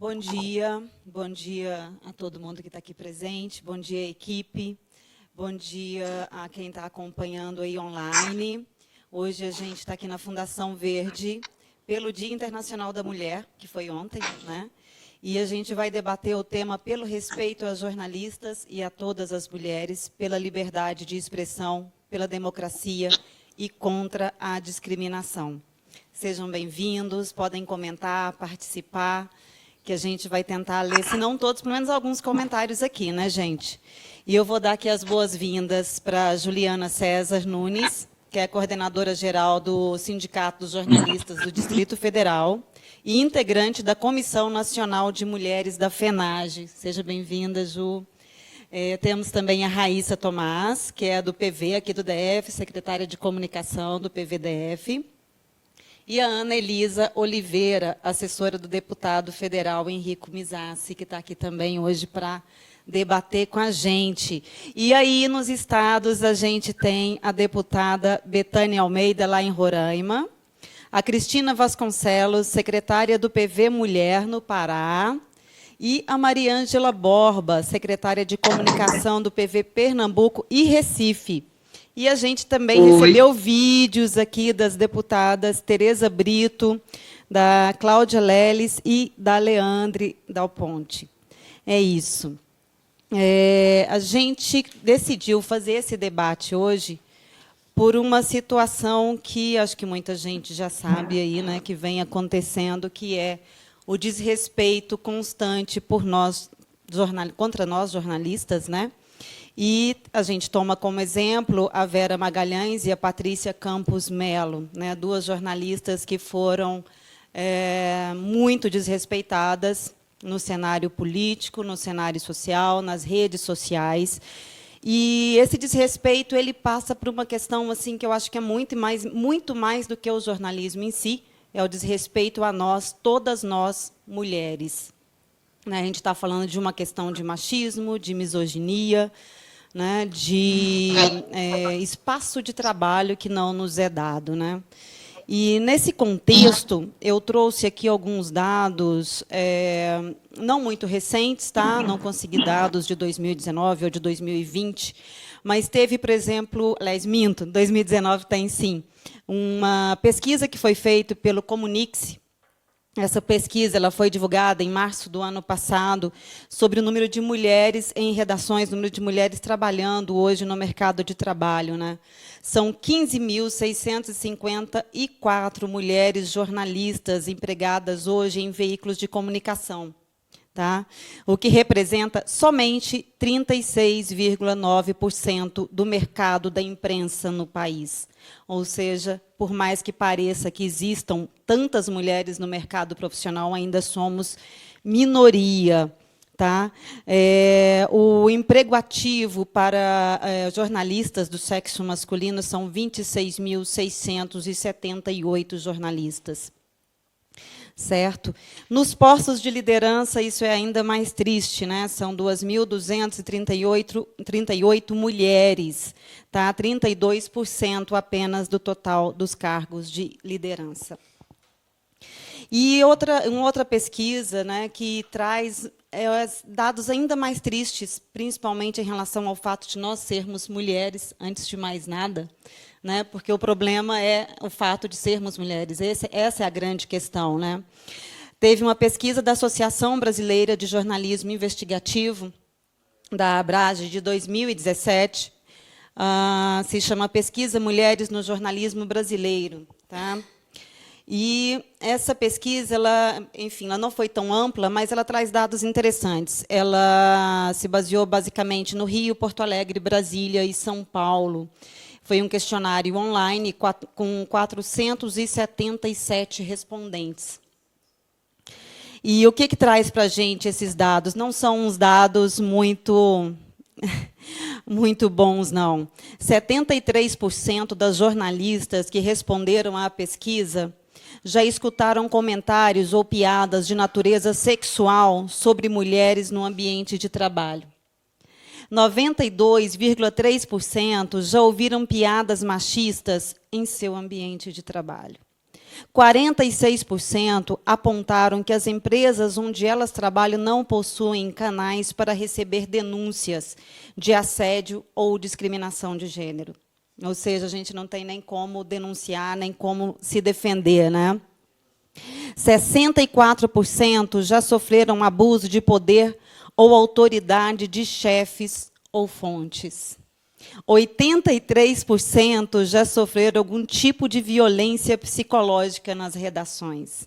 Bom dia a todo mundo que está aqui presente, bom dia, equipe, bom dia a quem está acompanhando aí online. Hoje a gente está aqui na Fundação Verde, pelo Dia Internacional da Mulher, que foi ontem, né? E a gente vai debater o tema pelo respeito às jornalistas e a todas as mulheres, pela liberdade de expressão, pela democracia e contra a discriminação. Sejam bem-vindos, podem comentar, participar, que a gente vai tentar ler, se não todos, pelo menos alguns comentários aqui, né, gente? E eu vou dar aqui as boas-vindas para Juliana César Nunes, que é coordenadora geral do Sindicato dos Jornalistas do Distrito Federal e integrante da Comissão Nacional de Mulheres da FENAGE. Seja bem-vinda, Ju. Temos também a Raíssa Tomás, que é do PV aqui do DF, secretária de Comunicação do PVDF. E a Ana Elisa Oliveira, assessora do deputado federal Henrico Mizassi, que está aqui também hoje para debater com a gente. E aí, nos estados, a gente tem a deputada Betânia Almeida, lá em Roraima, a Cristina Vasconcelos, secretária do PV Mulher, no Pará, e a Mariângela Borba, secretária de Comunicação do PV Pernambuco e Recife. E a gente também recebeu vídeos aqui das deputadas Tereza Brito, da Cláudia Leles e da Leandre Dal Ponte. É isso. A gente decidiu fazer esse debate hoje por uma situação que acho que muita gente já sabe aí, né, que vem acontecendo, que é o desrespeito constante por nós, contra nós jornalistas, né? E a gente toma como exemplo a Vera Magalhães e a Patrícia Campos Melo, né, duas jornalistas que foram muito desrespeitadas no cenário político, no cenário social, nas redes sociais. E esse desrespeito ele passa por uma questão assim que eu acho que é muito mais do que o jornalismo em si, é o desrespeito a nós, todas nós, mulheres. A gente está falando de uma questão de machismo, de misoginia, né, de espaço de trabalho que não nos é dado, né? E, nesse contexto, eu trouxe aqui alguns dados, não muito recentes, tá? Não consegui dados de 2019 ou de 2020, mas teve, por exemplo, 2019 tem sim, uma pesquisa que foi feita pelo Comunix. Essa pesquisa ela foi divulgada em março do ano passado sobre o número de mulheres em redações, o número de mulheres trabalhando hoje no mercado de trabalho, né? São 15.654 mulheres jornalistas empregadas hoje em veículos de comunicação, tá? O que representa somente 36,9% do mercado da imprensa no país. Ou seja, por mais que pareça que existam tantas mulheres no mercado profissional, ainda somos minoria. Tá? O emprego ativo para jornalistas do sexo masculino são 26.678 jornalistas. Certo? Nos postos de liderança, isso é ainda mais triste, né? São 2.238 mulheres, tá? 32% apenas do total dos cargos de liderança. E uma outra pesquisa, né, que traz dados ainda mais tristes, principalmente em relação ao fato de nós sermos mulheres, antes de mais nada, né, porque o problema é o fato de sermos mulheres. Essa é a grande questão, né? Teve uma pesquisa da Associação Brasileira de Jornalismo Investigativo, da Abrage, de 2017, se chama Pesquisa Mulheres no Jornalismo Brasileiro. Tá? E essa pesquisa, enfim, ela não foi tão ampla, mas ela traz dados interessantes. Ela se baseou basicamente no Rio, Porto Alegre, Brasília e São Paulo. Foi um questionário online com 477 respondentes. E o que traz para a gente esses dados? Não são uns dados muito bons, não. 73% das jornalistas que responderam à pesquisa já escutaram comentários ou piadas de natureza sexual sobre mulheres no ambiente de trabalho. 92,3% já ouviram piadas machistas em seu ambiente de trabalho. 46% apontaram que as empresas onde elas trabalham não possuem canais para receber denúncias de assédio ou discriminação de gênero. Ou seja, a gente não tem nem como denunciar, nem como se defender, né? 64% já sofreram abuso de poder ou autoridade de chefes ou fontes. 83% já sofreram algum tipo de violência psicológica nas redações.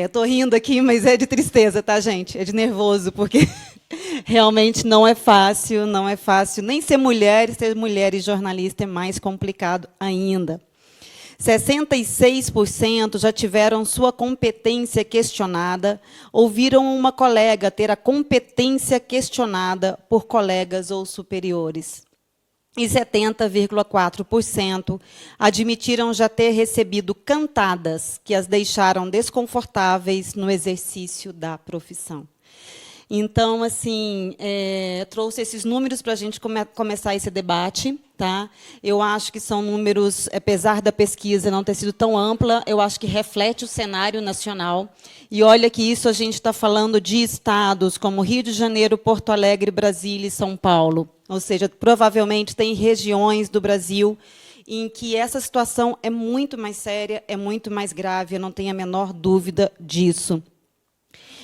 Estou rindo aqui, mas é de tristeza, tá, gente? É de nervoso, porque realmente não é fácil, não é fácil. Nem ser mulher e jornalista é mais complicado ainda. 66% já tiveram sua competência questionada, ouviram uma colega ter a competência questionada por colegas ou superiores. E 70,4% admitiram já ter recebido cantadas que as deixaram desconfortáveis no exercício da profissão. Então, assim, trouxe esses números para a gente começar esse debate. Tá? Eu acho que são números, apesar da pesquisa não ter sido tão ampla, eu acho que reflete o cenário nacional. E olha que isso a gente está falando de estados como Rio de Janeiro, Porto Alegre, Brasília e São Paulo. Ou seja, provavelmente tem regiões do Brasil em que essa situação é muito mais séria, é muito mais grave, eu não tenho a menor dúvida disso.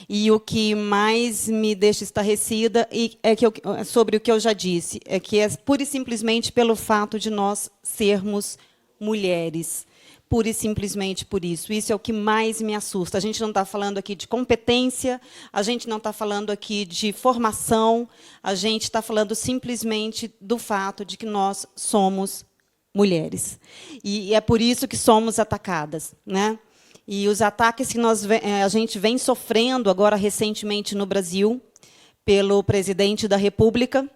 E o que mais me deixa estarrecida é que sobre o que eu já disse, é que é pura e simplesmente pelo fato de nós sermos mulheres. Pura e simplesmente por isso. Isso é o que mais me assusta. A gente não está falando aqui de competência, a gente não está falando aqui de formação, a gente está falando simplesmente do fato de que nós somos mulheres. E é por isso que somos atacadas, né? E os ataques que a gente vem sofrendo agora recentemente no Brasil, pelo presidente da República,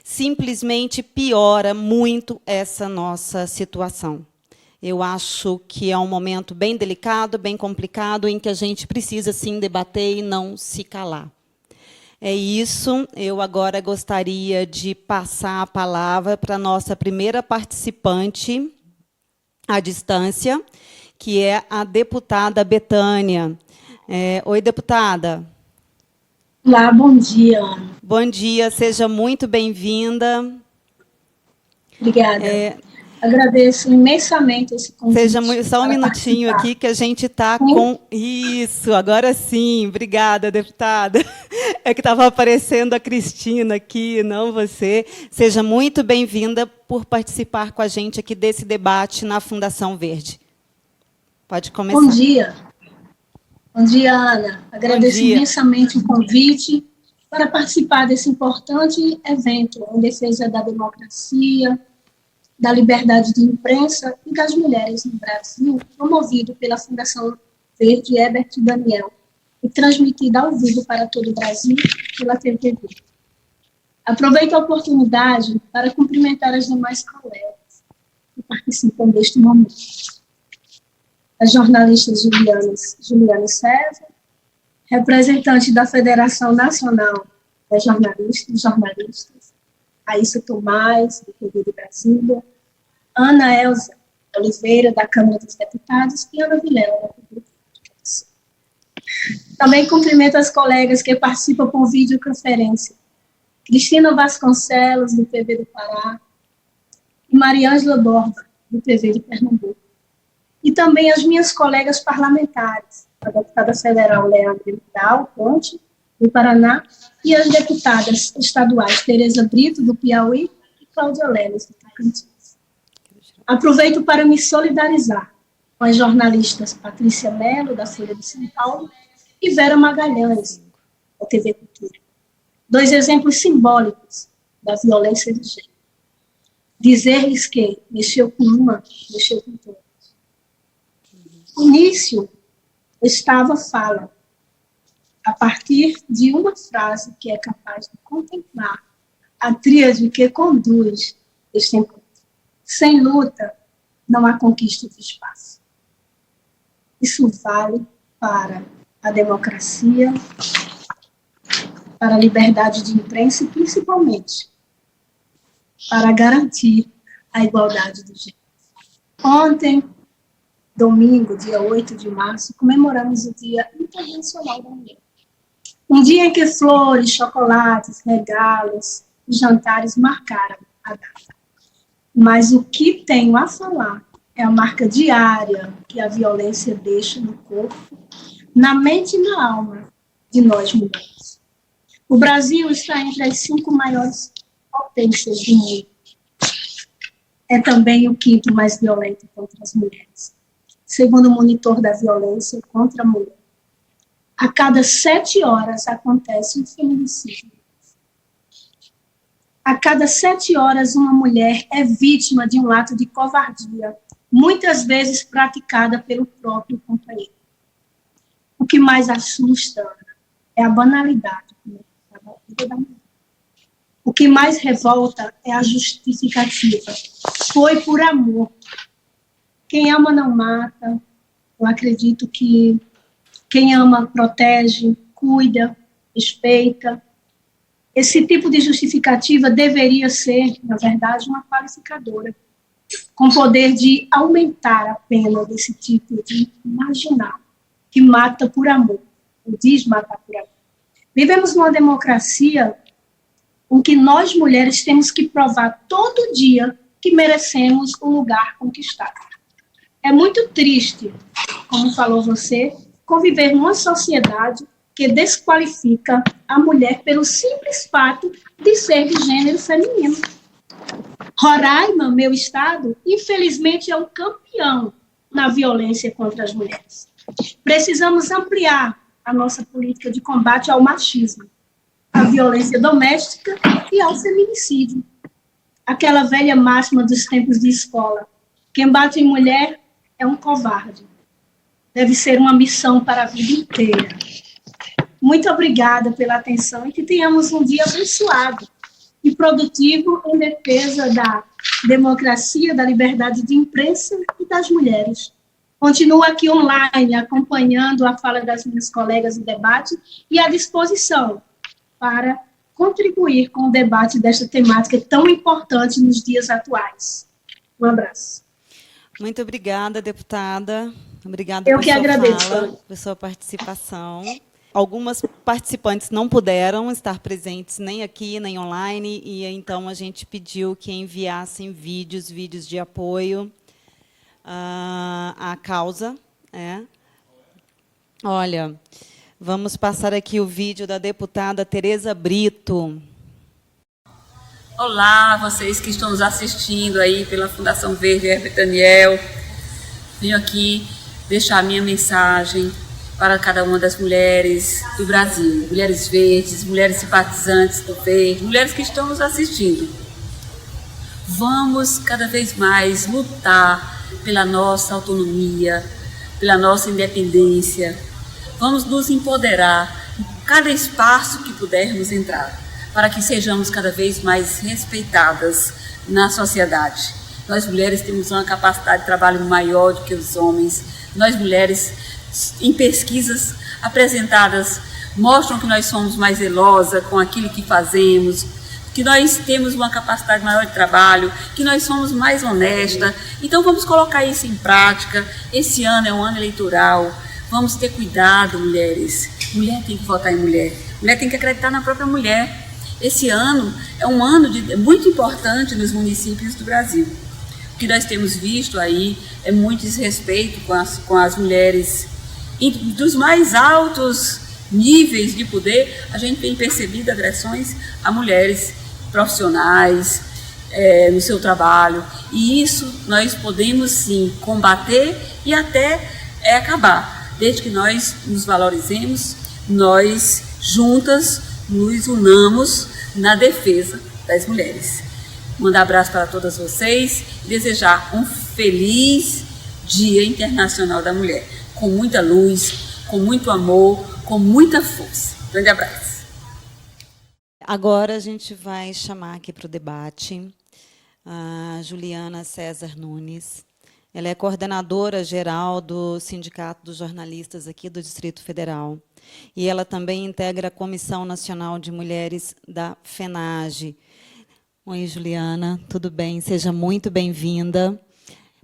simplesmente piora muito essa nossa situação. Eu acho que é um momento bem delicado, bem complicado, em que a gente precisa, sim, debater e não se calar. É isso. Eu agora gostaria de passar a palavra para a nossa primeira participante, à distância, que é a deputada Betânia. Oi, deputada. Olá, bom dia, Ana. Bom dia, seja muito bem-vinda. Obrigada. Agradeço imensamente esse convite. Só um minutinho aqui que a gente está com... Isso, agora sim. Obrigada, deputada. É que estava aparecendo a Cristina aqui, não você. Seja muito bem-vinda por participar com a gente aqui desse debate na Fundação Verde. Pode começar. Bom dia. Bom dia, Ana. Agradeço imensamente o convite para participar desse importante evento em defesa da democracia, da liberdade de imprensa e das mulheres no Brasil, promovido pela Fundação Verde Herbert Daniel e transmitido ao vivo para todo o Brasil pela TV. Aproveito a oportunidade para cumprimentar as demais colegas que participam deste momento. A jornalista Juliane César, representante da Federação Nacional das Jornalistas, Raíssa Tomás, do TV de Brasília, Ana Elza Oliveira, da Câmara dos Deputados, e Ana Vilela, da TV. Também cumprimento as colegas que participam com videoconferência. Cristina Vasconcelos, do PV do Pará, e Mariângela Borba, do PV de Pernambuco. E também as minhas colegas parlamentares, a deputada federal Leandra Vidal Ponte, do Paraná, e as deputadas estaduais Tereza Brito, do Piauí, e Cláudia Leles, do Tocantins. Aproveito para me solidarizar com as jornalistas Patrícia Mello, da Folha de São Paulo, e Vera Magalhães, da TV Cultura. Dois exemplos simbólicos da violência de gênero. Dizer-lhes que mexeu com uma, mexeu com todas. O início estava fala, a partir de uma frase que é capaz de contemplar a tríade que conduz este encontro. Sem luta, não há conquista de espaço. Isso vale para a democracia, para a liberdade de imprensa e, principalmente, para garantir a igualdade de gênero. Ontem, domingo, dia 8 de março, comemoramos o Dia Internacional da Mulher. Um dia em que flores, chocolates, regalos e jantares marcaram a data. Mas o que tenho a falar é a marca diária que a violência deixa no corpo, na mente e na alma de nós mulheres. O Brasil está entre as 5 maiores potências do mundo. É também o 5º mais violento contra as mulheres, segundo o monitor da violência contra a mulher. A cada 7 horas acontece um feminicídio. A cada 7 horas, uma mulher é vítima de um ato de covardia, muitas vezes praticada pelo próprio companheiro. O que mais assusta é a banalidade da vida da mulher. O que mais revolta é a justificativa. Foi por amor. Quem ama não mata. Eu acredito que quem ama protege, cuida, respeita. Esse tipo de justificativa deveria ser, na verdade, uma qualificadora, com poder de aumentar a pena desse tipo de marginal, que mata por amor, ou diz matar por amor. Vivemos numa democracia em que nós, mulheres, temos que provar todo dia que merecemos o lugar conquistado. É muito triste, como falou você, conviver numa sociedade que desqualifica a mulher pelo simples fato de ser de gênero feminino. Roraima, meu estado, infelizmente é um campeão na violência contra as mulheres. Precisamos ampliar a nossa política de combate ao machismo, à violência doméstica e ao feminicídio. Aquela velha máxima dos tempos de escola: quem bate em mulher é um covarde. Deve ser uma missão para a vida inteira. Muito obrigada pela atenção e que tenhamos um dia abençoado e produtivo em defesa da democracia, da liberdade de imprensa e das mulheres. Continuo aqui online, acompanhando a fala das minhas colegas no debate e à disposição para contribuir com o debate desta temática tão importante nos dias atuais. Um abraço. Muito obrigada, deputada. Obrigada Eu por que sua agradeço, fala, por sua participação. Algumas participantes não puderam estar presentes nem aqui, nem online, e então a gente pediu que enviassem vídeos de apoio à causa. Olha, vamos passar aqui o vídeo da deputada Tereza Brito. Olá, vocês que estão nos assistindo aí pela Fundação Verde Herbert Daniel. Venho aqui deixar a minha mensagem para cada uma das mulheres do Brasil, mulheres verdes, mulheres simpatizantes do verde, mulheres que estão nos assistindo. Vamos cada vez mais lutar pela nossa autonomia, pela nossa independência. Vamos nos empoderar em cada espaço que pudermos entrar, para que sejamos cada vez mais respeitadas na sociedade. Nós mulheres temos uma capacidade de trabalho maior do que os homens. Nós mulheres, em pesquisas apresentadas, mostram que nós somos mais zelosas com aquilo que fazemos, que nós temos uma capacidade maior de trabalho, que nós somos mais honestas. Então vamos colocar isso em prática. Esse ano é um ano eleitoral. Vamos ter cuidado, mulheres. Mulher tem que votar em mulher. Mulher tem que acreditar na própria mulher. Esse ano é um ano muito importante nos municípios do Brasil. O que nós temos visto aí é muito desrespeito com as mulheres. E dos mais altos níveis de poder, a gente tem percebido agressões a mulheres profissionais, no seu trabalho. E isso nós podemos, sim, combater e até acabar, desde que nós nos valorizemos, nós juntas nos unamos na defesa das mulheres. Mandar abraço para todas vocês e desejar um feliz Dia Internacional da Mulher, com muita luz, com muito amor, com muita força. Grande abraço. Agora a gente vai chamar aqui para o debate a Juliana César Nunes. Ela é coordenadora geral do Sindicato dos Jornalistas aqui do Distrito Federal. E ela também integra a Comissão Nacional de Mulheres da FENAGE. Oi, Juliana, tudo bem? Seja muito bem-vinda.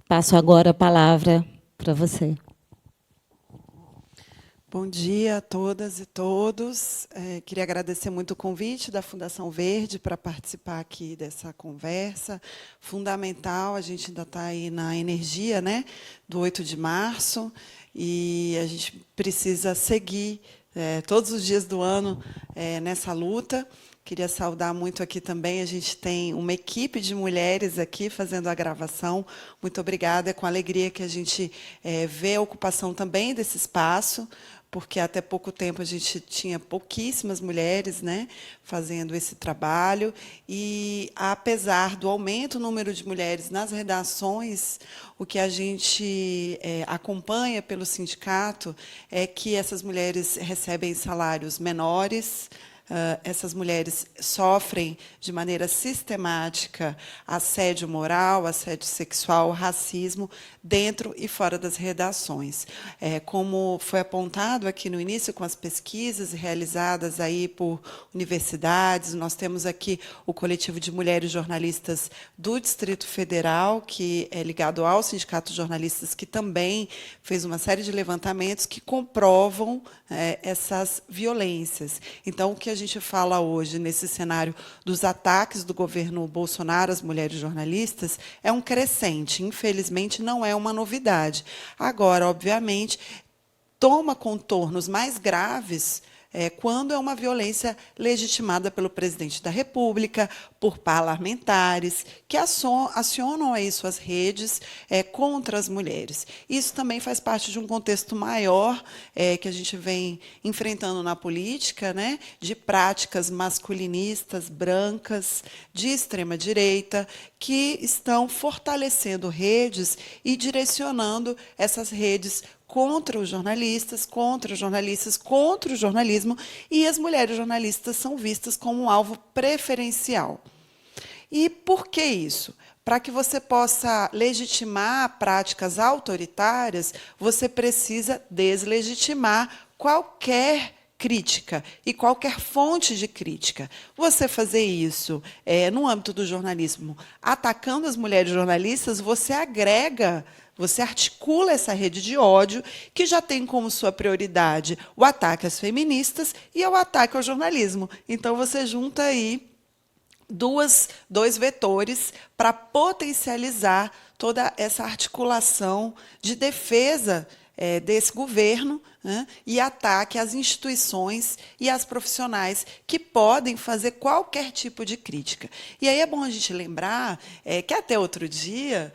Passo agora a palavra para você. Bom dia a todas e todos. Queria agradecer muito o convite da Fundação Verde para participar aqui dessa conversa. Fundamental, a gente ainda está aí na energia, né, do 8 de março, e a gente precisa seguir todos os dias do ano nessa luta. Queria saudar muito aqui também, a gente tem uma equipe de mulheres aqui fazendo a gravação. Muito obrigada, é com alegria que a gente vê a ocupação também desse espaço, porque até pouco tempo a gente tinha pouquíssimas mulheres, né, fazendo esse trabalho, e, apesar do aumento do número de mulheres nas redações, o que a gente acompanha pelo sindicato é que essas mulheres recebem salários menores. Essas mulheres sofrem de maneira sistemática assédio moral, assédio sexual, racismo, dentro e fora das redações. Como foi apontado aqui no início, com as pesquisas realizadas aí por universidades, nós temos aqui o coletivo de mulheres jornalistas do Distrito Federal, que é ligado ao Sindicato de Jornalistas, que também fez uma série de levantamentos que comprovam essas violências. Então, o que a gente fala hoje, nesse cenário dos ataques do governo Bolsonaro às mulheres jornalistas, é um crescente. Infelizmente, não é uma novidade. Agora, obviamente, toma contornos mais graves quando é uma violência legitimada pelo presidente da República, por parlamentares, que acionam aí suas redes contra as mulheres. Isso também faz parte de um contexto maior que a gente vem enfrentando na política, né, de práticas masculinistas, brancas, de extrema-direita, que estão fortalecendo redes e direcionando essas redes contra os jornalistas, contra o jornalismo, e as mulheres jornalistas são vistas como um alvo preferencial. E por que isso? Para que você possa legitimar práticas autoritárias, você precisa deslegitimar qualquer crítica e qualquer fonte de crítica. Você fazer isso no âmbito do jornalismo, atacando as mulheres jornalistas, você agrega, você articula essa rede de ódio que já tem como sua prioridade o ataque às feministas e o ataque ao jornalismo. Então, você junta aí dois vetores para potencializar toda essa articulação de defesa desse governo, né, e ataque às instituições e às profissionais que podem fazer qualquer tipo de crítica. E aí é bom a gente lembrar que, até outro dia,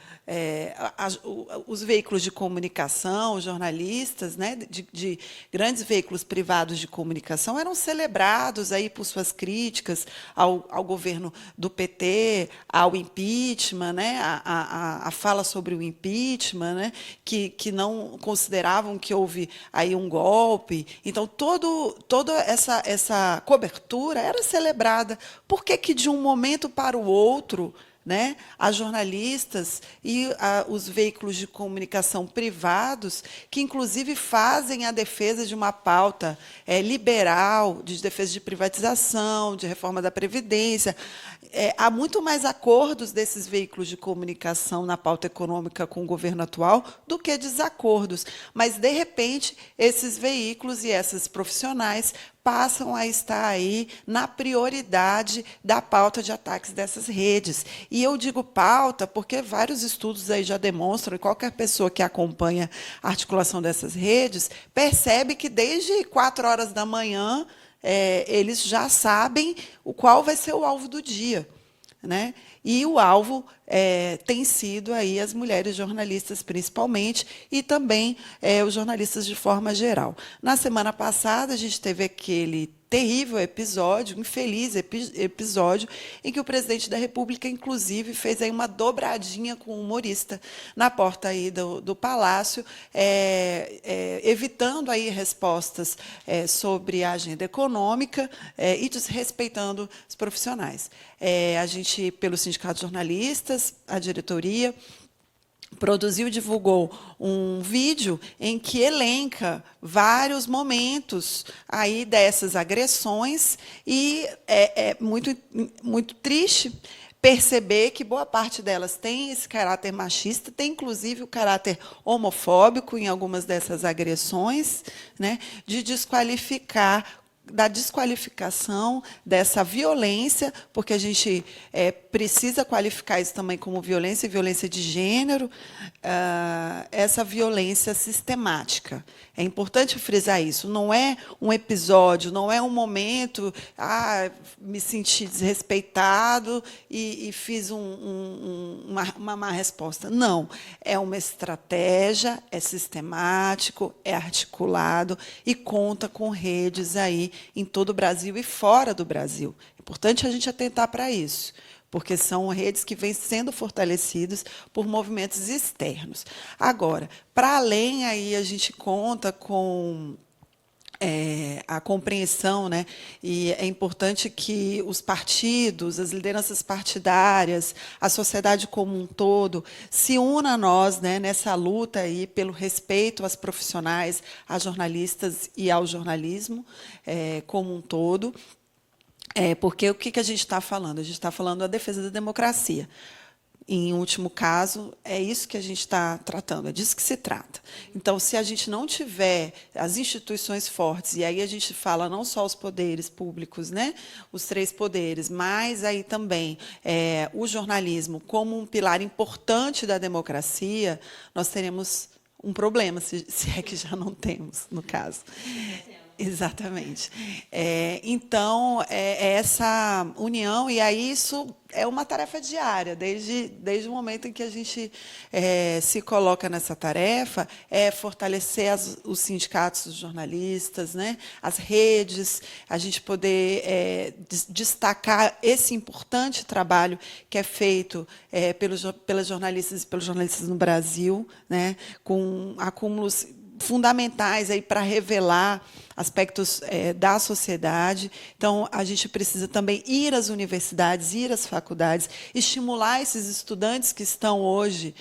os veículos de comunicação, os jornalistas, né, de grandes veículos privados de comunicação, eram celebrados aí por suas críticas ao governo do PT, ao impeachment, né, a fala sobre o impeachment, né, que não consideravam que houve aí um golpe. Então, toda essa cobertura era celebrada. Por que, de um momento para o outro, né, as jornalistas e os veículos de comunicação privados, que, inclusive, fazem a defesa de uma pauta liberal, de defesa de privatização, de reforma da Previdência, há muito mais acordos desses veículos de comunicação na pauta econômica com o governo atual do que desacordos. Mas, de repente, esses veículos e essas profissionais passam a estar aí na prioridade da pauta de ataques dessas redes. E eu digo pauta porque vários estudos aí já demonstram, e qualquer pessoa que acompanha a articulação dessas redes percebe que, desde 4 horas da manhã, eles já sabem qual vai ser o alvo do dia, né? E o alvo tem sido aí as mulheres jornalistas, principalmente, e também os jornalistas de forma geral. Na semana passada, a gente teve aquele terrível episódio, infeliz episódio, em que o presidente da República, inclusive, fez aí uma dobradinha com o humorista na porta aí do Palácio, evitando aí respostas sobre a agenda econômica e desrespeitando os profissionais. A gente, pelo Sindicato de Jornalistas, a diretoria, produziu e divulgou um vídeo em que elenca vários momentos aí dessas agressões, e é muito, muito triste perceber que boa parte delas tem esse caráter machista, tem inclusive o caráter homofóbico em algumas dessas agressões, né, de desqualificar, da desqualificação dessa violência, porque a gente precisa qualificar isso também como violência, e violência de gênero, essa violência sistemática. É importante frisar isso. Não é um episódio, não é um momento, me senti desrespeitado e fiz uma má resposta. Não. É uma estratégia, é sistemático, é articulado e conta com redes aí em todo o Brasil e fora do Brasil. É importante a gente atentar para isso, porque são redes que vêm sendo fortalecidas por movimentos externos. Agora, para além, aí a gente conta com a compreensão, né? E é importante que os partidos, as lideranças partidárias, a sociedade como um todo, se una a nós, né, nessa luta aí pelo respeito às profissionais, às jornalistas e ao jornalismo como um todo. Porque o que a gente está falando? A gente está falando da defesa da democracia. Em último caso, é isso que a gente está tratando, é disso que se trata. Então, se a gente não tiver as instituições fortes, e aí a gente fala não só os poderes públicos, né, os 3 poderes, mas aí também o jornalismo como um pilar importante da democracia, nós teremos um problema, se é que já não temos, no caso. Exatamente. Então, essa união, e aí isso é uma tarefa diária, desde o momento em que a gente se coloca nessa tarefa, fortalecer os sindicatos dos jornalistas, né, as redes, a gente poder destacar esse importante trabalho que é feito pelas jornalistas e pelos jornalistas no Brasil, né, com acúmulos fundamentais aí para revelar aspectos da sociedade. Então, a gente precisa também ir às universidades, ir às faculdades, estimular esses estudantes que estão hoje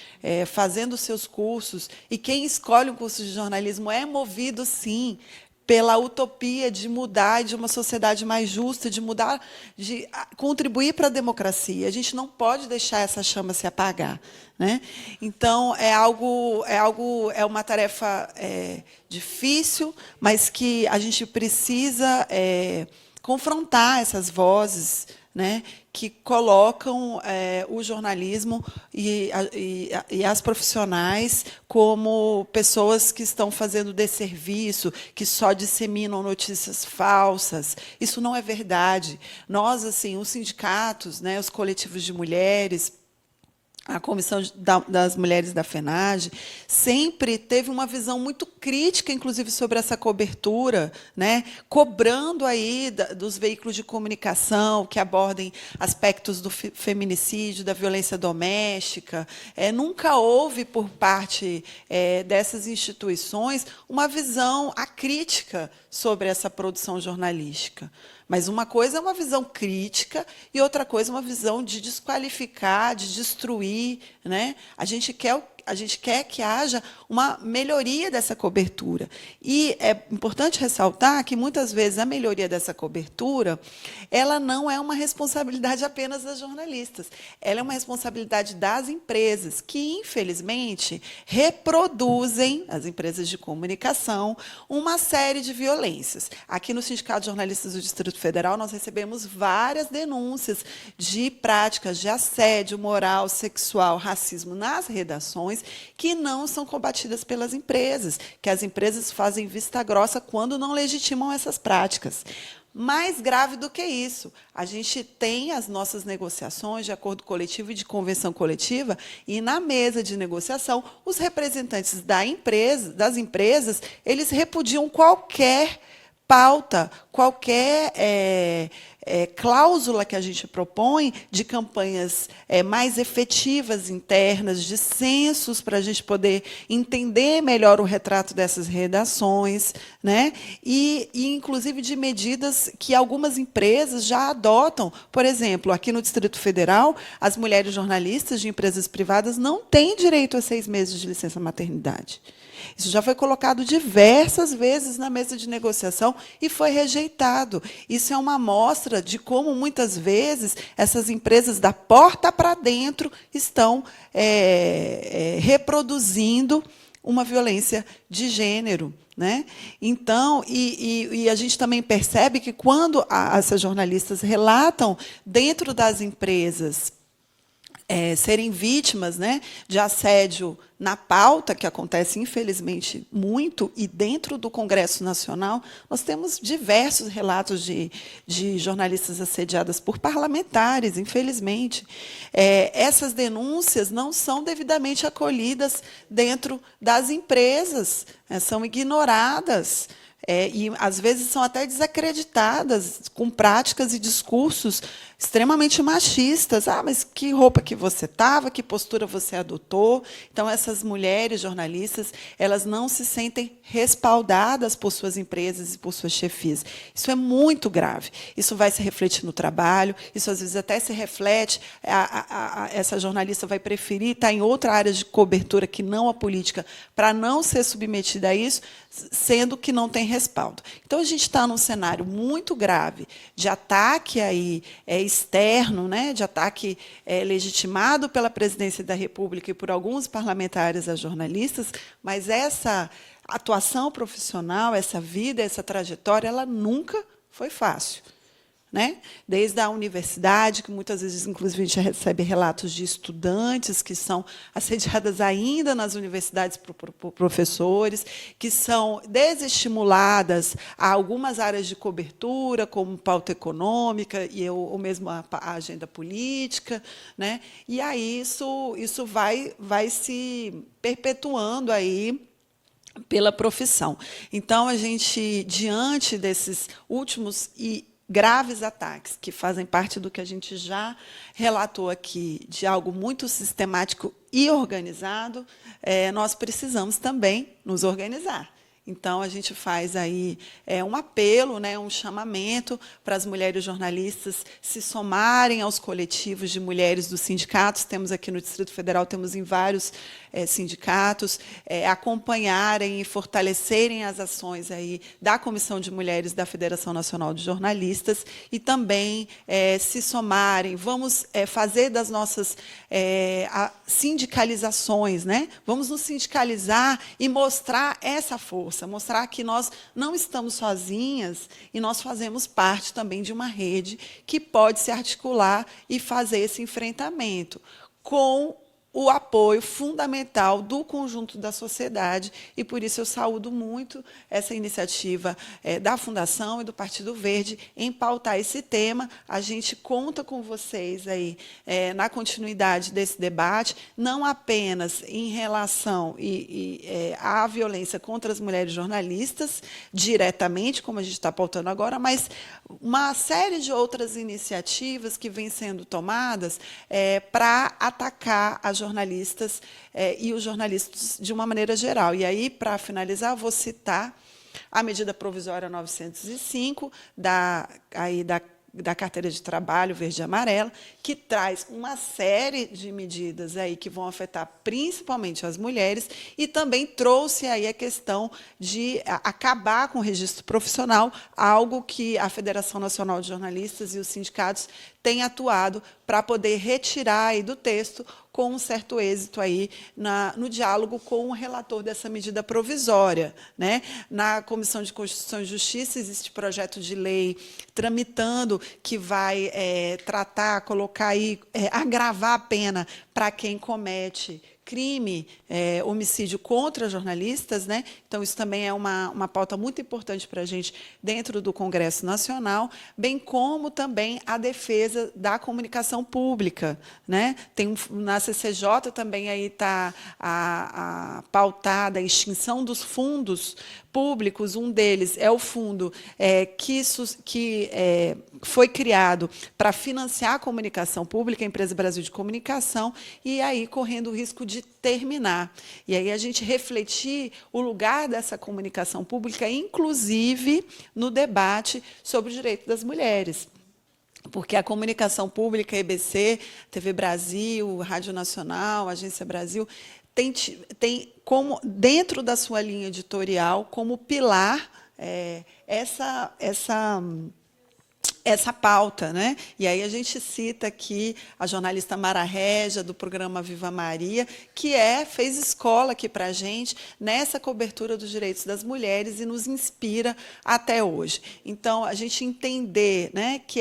fazendo seus cursos, e quem escolhe um curso de jornalismo é movido, sim, pela utopia de mudar, de uma sociedade mais justa, de mudar, de contribuir para a democracia. A gente não pode deixar essa chama se apagar, né? Então, é uma tarefa difícil, mas que a gente precisa confrontar essas vozes, né, que colocam o jornalismo e as profissionais como pessoas que estão fazendo desserviço, que só disseminam notícias falsas. Isso não é verdade. Nós, assim, os sindicatos, né, os coletivos de mulheres, a Comissão das Mulheres da FENAGE sempre teve uma visão muito crítica, inclusive, sobre essa cobertura, né, cobrando aí dos veículos de comunicação que abordem aspectos do feminicídio, da violência doméstica. Nunca houve, por parte dessas instituições, uma visão acrítica sobre essa produção jornalística. Mas uma coisa é uma visão crítica e outra coisa é uma visão de desqualificar, de destruir, né? A gente quer que haja uma melhoria dessa cobertura. E é importante ressaltar que, muitas vezes, a melhoria dessa cobertura ela não é uma responsabilidade apenas das jornalistas. Ela é uma responsabilidade das empresas, que, infelizmente, reproduzem, as empresas de comunicação, uma série de violências. Aqui no Sindicato de Jornalistas do Distrito Federal, nós recebemos várias denúncias de práticas de assédio moral, sexual, racismo nas redações, que não são combatidas pelas empresas, que as empresas fazem vista grossa quando não legitimam essas práticas. Mais grave do que isso, a gente tem as nossas negociações de acordo coletivo e de convenção coletiva, e, na mesa de negociação, os representantes das empresas, eles repudiam qualquer pauta, qualquer cláusula que a gente propõe de campanhas mais efetivas internas, de censos, para a gente poder entender melhor o retrato dessas redações, né? E, inclusive, de medidas que algumas empresas já adotam. Por exemplo, aqui no Distrito Federal, as mulheres jornalistas de empresas privadas não têm direito a 6 meses de licença maternidade. Isso já foi colocado diversas vezes na mesa de negociação e foi rejeitado. Isso é uma amostra de como, muitas vezes, essas empresas, da porta para dentro, estão reproduzindo uma violência de gênero. Né? Então, e a gente também percebe que, quando essas jornalistas relatam dentro das empresas serem vítimas, né, de assédio na pauta, que acontece, infelizmente, muito, e dentro do Congresso Nacional, nós temos diversos relatos de jornalistas assediadas por parlamentares, infelizmente. Essas denúncias não são devidamente acolhidas dentro das empresas, são ignoradas. E, às vezes, são até desacreditadas, com práticas e discursos extremamente machistas. Ah, mas que roupa que você estava, que postura você adotou. Então, essas mulheres jornalistas, elas não se sentem respaldadas por suas empresas e por suas chefias. Isso é muito grave. Isso vai se refletir no trabalho, isso, às vezes, até se reflete. Essa jornalista vai preferir estar em outra área de cobertura que não a política, para não ser submetida a isso, sendo que não tem respaldo. Então, a gente está num cenário muito grave de ataque aí, externo, né, de ataque legitimado pela Presidência da República e por alguns parlamentares a jornalistas, mas essa atuação profissional, essa vida, essa trajetória, ela nunca foi fácil. Né? Desde a universidade, que muitas vezes, inclusive, a gente recebe relatos de estudantes que são assediadas ainda nas universidades por professores, que são desestimuladas a algumas áreas de cobertura, como pauta econômica, ou mesmo a agenda política. Né? E aí isso vai se perpetuando aí pela profissão. Então, a gente, diante desses últimos e graves ataques, que fazem parte do que a gente já relatou aqui, de algo muito sistemático e organizado, nós precisamos também nos organizar. Então, a gente faz aí um apelo, né, um chamamento para as mulheres jornalistas se somarem aos coletivos de mulheres dos sindicatos. Temos aqui no Distrito Federal, temos em vários sindicatos, acompanharem e fortalecerem as ações aí da Comissão de Mulheres da Federação Nacional de Jornalistas e também se somarem. Vamos fazer das nossas sindicalizações, né? Vamos nos sindicalizar e mostrar essa força, mostrar que nós não estamos sozinhas e nós fazemos parte também de uma rede que pode se articular e fazer esse enfrentamento com o apoio fundamental do conjunto da sociedade, e, por isso, eu saúdo muito essa iniciativa da Fundação e do Partido Verde em pautar esse tema. A gente conta com vocês aí na continuidade desse debate, não apenas em relação à violência contra as mulheres jornalistas, diretamente, como a gente está pautando agora, mas uma série de outras iniciativas que vêm sendo tomadas para atacar as jornalistas e os jornalistas de uma maneira geral. E aí, para finalizar, vou citar a medida provisória 905 da Carteira de Trabalho Verde e Amarela, que traz uma série de medidas aí que vão afetar principalmente as mulheres, e também trouxe aí a questão de acabar com o registro profissional, algo que a Federação Nacional de Jornalistas e os sindicatos têm atuado para poder retirar aí do texto, com um certo êxito aí no diálogo com o relator dessa medida provisória. Né? Na Comissão de Constituição e Justiça existe projeto de lei tramitando que vai tratar, colocar aí, agravar a pena para quem comete crime, homicídio contra jornalistas. Né? Então, isso também é uma pauta muito importante para a gente dentro do Congresso Nacional, bem como também a defesa da comunicação pública. Né? Na CCJ também aí está a pautada a extinção dos fundos públicos. Um deles é o fundo que foi criado para financiar a comunicação pública, a Empresa Brasil de Comunicação, e aí correndo o risco de terminar. E aí a gente refletir o lugar dessa comunicação pública, inclusive no debate sobre o direito das mulheres. Porque a comunicação pública, EBC, TV Brasil, Rádio Nacional, Agência Brasil, tem como, dentro da sua linha editorial, como pilar essa pauta, né? E aí a gente cita aqui a jornalista Mara Régia, do programa Viva Maria, que fez escola aqui para a gente nessa cobertura dos direitos das mulheres e nos inspira até hoje. Então, a gente entender, né, que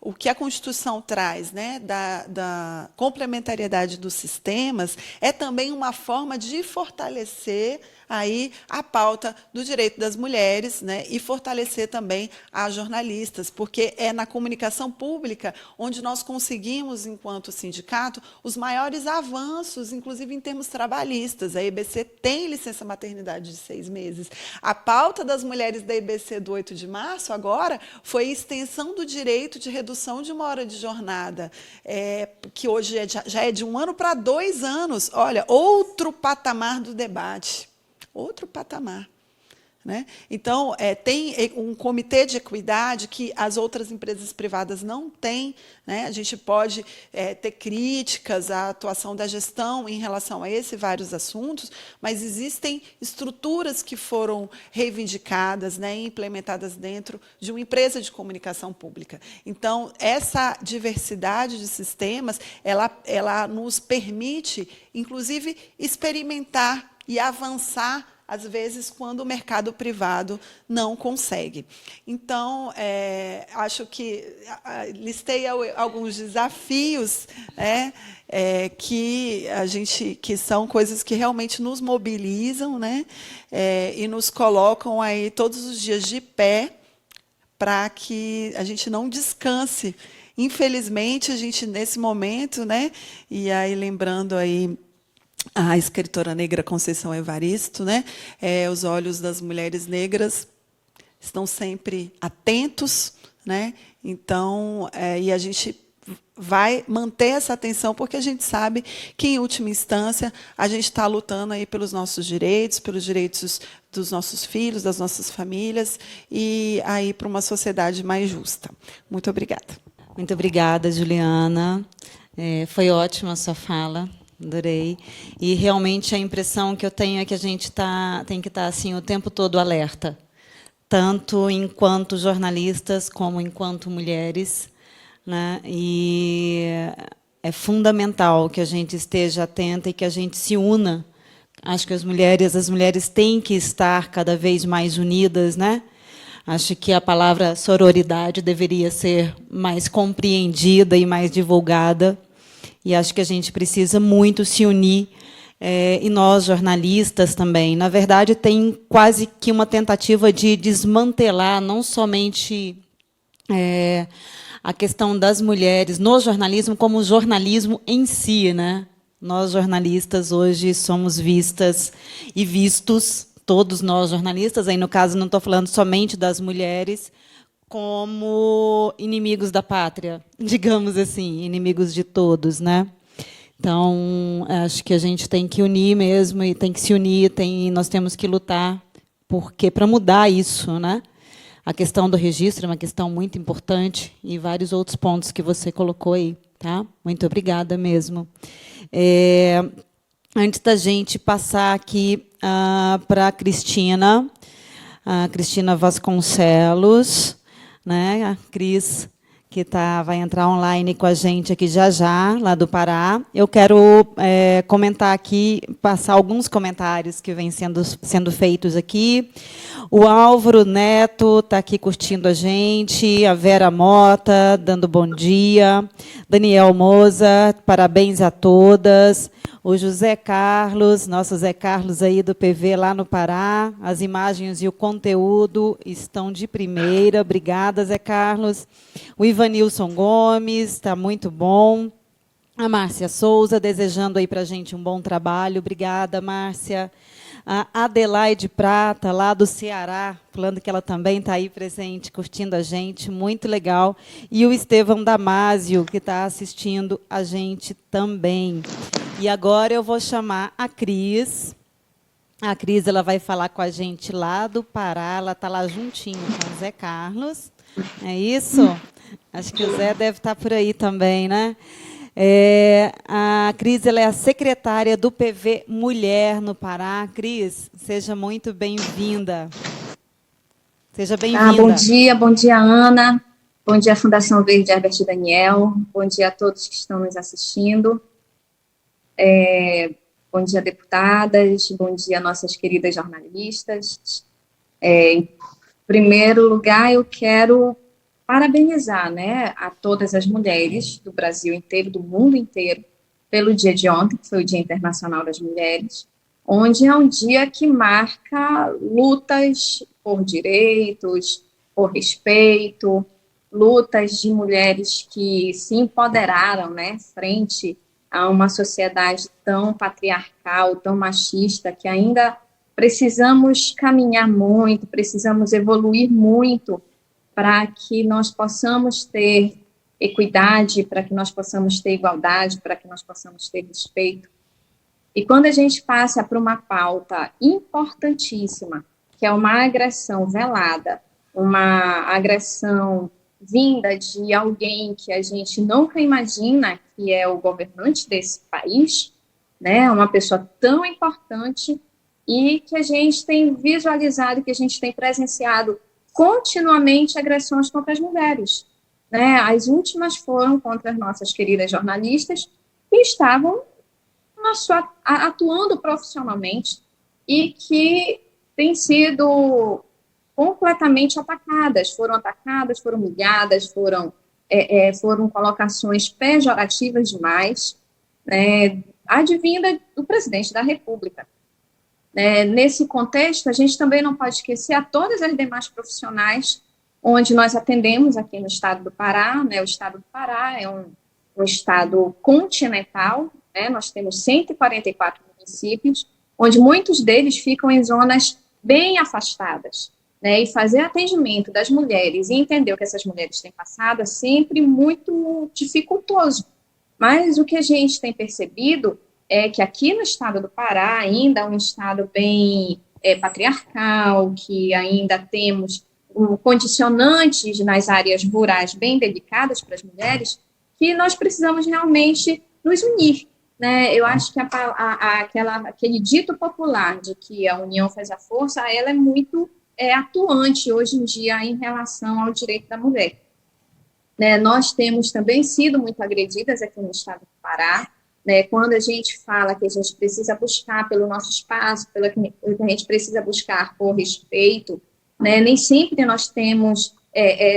o que a Constituição traz, né, da complementariedade dos sistemas é também uma forma de fortalecer aí a pauta do direito das mulheres, né, e fortalecer também as jornalistas, porque é na comunicação pública onde nós conseguimos, enquanto sindicato, os maiores avanços, inclusive em termos trabalhistas. A EBC tem licença maternidade de 6 meses. A pauta das mulheres da EBC do 8 de março, agora, foi a extensão do direito de redução de 1 hora de jornada, que hoje já é de 1 ano para 2 anos. Olha, outro patamar do debate. Outro patamar. Né? Então, tem um comitê de equidade que as outras empresas privadas não têm. Né? A gente pode ter críticas à atuação da gestão em relação a esses vários assuntos, mas existem estruturas que foram reivindicadas, né, e implementadas dentro de uma empresa de comunicação pública. Então, essa diversidade de sistemas, ela nos permite, inclusive, experimentar e avançar, às vezes, quando o mercado privado não consegue. Então, acho que listei alguns desafios, né, que são coisas que realmente nos mobilizam, né, e nos colocam aí todos os dias de pé para que a gente não descanse. Infelizmente, a gente, nesse momento, né, e aí lembrando aí a escritora negra Conceição Evaristo, né? Os olhos das mulheres negras estão sempre atentos, né? Então, e a gente vai manter essa atenção, porque a gente sabe que, em última instância, a gente está lutando aí pelos nossos direitos, pelos direitos dos nossos filhos, das nossas famílias, e aí para uma sociedade mais justa. Muito obrigada. Muito obrigada, Juliana. Foi ótima a sua fala. Adorei. E, realmente, a impressão que eu tenho é que a gente tem que estar assim, o tempo todo alerta, tanto enquanto jornalistas como enquanto mulheres. Né? E é fundamental que a gente esteja atenta e que a gente se una. Acho que as mulheres têm que estar cada vez mais unidas. Né? Acho que a palavra sororidade deveria ser mais compreendida e mais divulgada. E acho que a gente precisa muito se unir, e nós, jornalistas, também. Na verdade, tem quase que uma tentativa de desmantelar não somente a questão das mulheres no jornalismo, como o jornalismo em si. Né? Nós, jornalistas, hoje somos vistas e vistos, todos nós, jornalistas, aí, no caso, não estou falando somente das mulheres, como inimigos da pátria, digamos assim, inimigos de todos. Né? Então, acho que a gente tem que unir mesmo, e tem que se unir, nós temos que lutar para mudar isso. Né? A questão do registro é uma questão muito importante, e vários outros pontos que você colocou aí. Tá? Muito obrigada mesmo. Antes da gente passar aqui para a Cristina Vasconcelos, né? A Cris, que vai entrar online com a gente aqui já, lá do Pará. Eu quero comentar aqui, passar alguns comentários que vêm sendo feitos aqui. O Álvaro Neto está aqui curtindo a gente, a Vera Mota, dando bom dia, Daniel Moza, parabéns a todas. O José Carlos, nosso Zé Carlos aí do PV lá no Pará. As imagens e o conteúdo estão de primeira. Obrigada, Zé Carlos. O Ivanilson Gomes, está muito bom. A Márcia Souza, desejando aí para a gente um bom trabalho. Obrigada, Márcia. A Adelaide Prata, lá do Ceará, falando que ela também está aí presente, curtindo a gente, muito legal. E o Estevão Damásio, que está assistindo a gente também. E agora eu vou chamar a Cris. A Cris, ela vai falar com a gente lá do Pará, ela está lá juntinho com o Zé Carlos. É isso? Acho que o Zé deve estar por aí também, né? A Cris, ela é a secretária do PV Mulher no Pará. Cris, seja muito bem-vinda. Seja bem-vinda. Bom dia, Ana. Bom dia, Fundação Verde Herbert Daniel. Bom dia a todos que estão nos assistindo. Bom dia, deputadas. Bom dia, nossas queridas jornalistas. Em primeiro lugar, eu quero parabenizar, né, a todas as mulheres do Brasil inteiro, do mundo inteiro, pelo dia de ontem, que foi o Dia Internacional das Mulheres, onde é um dia que marca lutas por direitos, por respeito, lutas de mulheres que se empoderaram, né, frente a uma sociedade tão patriarcal, tão machista, que ainda precisamos caminhar muito, precisamos evoluir muito para que nós possamos ter equidade, para que nós possamos ter igualdade, para que nós possamos ter respeito. E quando a gente passa para uma pauta importantíssima, que é uma agressão velada, uma agressão vinda de alguém que a gente nunca imagina que é o governante desse país, né, uma pessoa tão importante e que a gente tem visualizado, que a gente tem presenciado continuamente agressões contra as mulheres, né? As últimas foram contra as nossas queridas jornalistas que estavam atuando profissionalmente e que têm sido completamente atacadas, foram humilhadas, foram colocações pejorativas demais, né, advinda do presidente da República. Nesse contexto, a gente também não pode esquecer a todas as demais profissionais onde nós atendemos aqui no estado do Pará, né? O estado do Pará é um estado continental, né? Nós temos 144 municípios, onde muitos deles ficam em zonas bem afastadas, né? E fazer atendimento das mulheres e entender o que essas mulheres têm passado é sempre muito dificultoso. Mas o que a gente tem percebido é que aqui no estado do Pará ainda é um estado bem patriarcal, que ainda temos condicionantes nas áreas rurais bem delicadas para as mulheres, que nós precisamos realmente nos unir, né? Eu acho que aquele dito popular de que a união faz a força, ela é muito atuante hoje em dia em relação ao direito da mulher. Né? Nós temos também sido muito agredidas aqui no estado do Pará, né, quando a gente fala que a gente precisa buscar pelo nosso espaço, pelo que a gente precisa buscar por respeito, né, nem sempre nós temos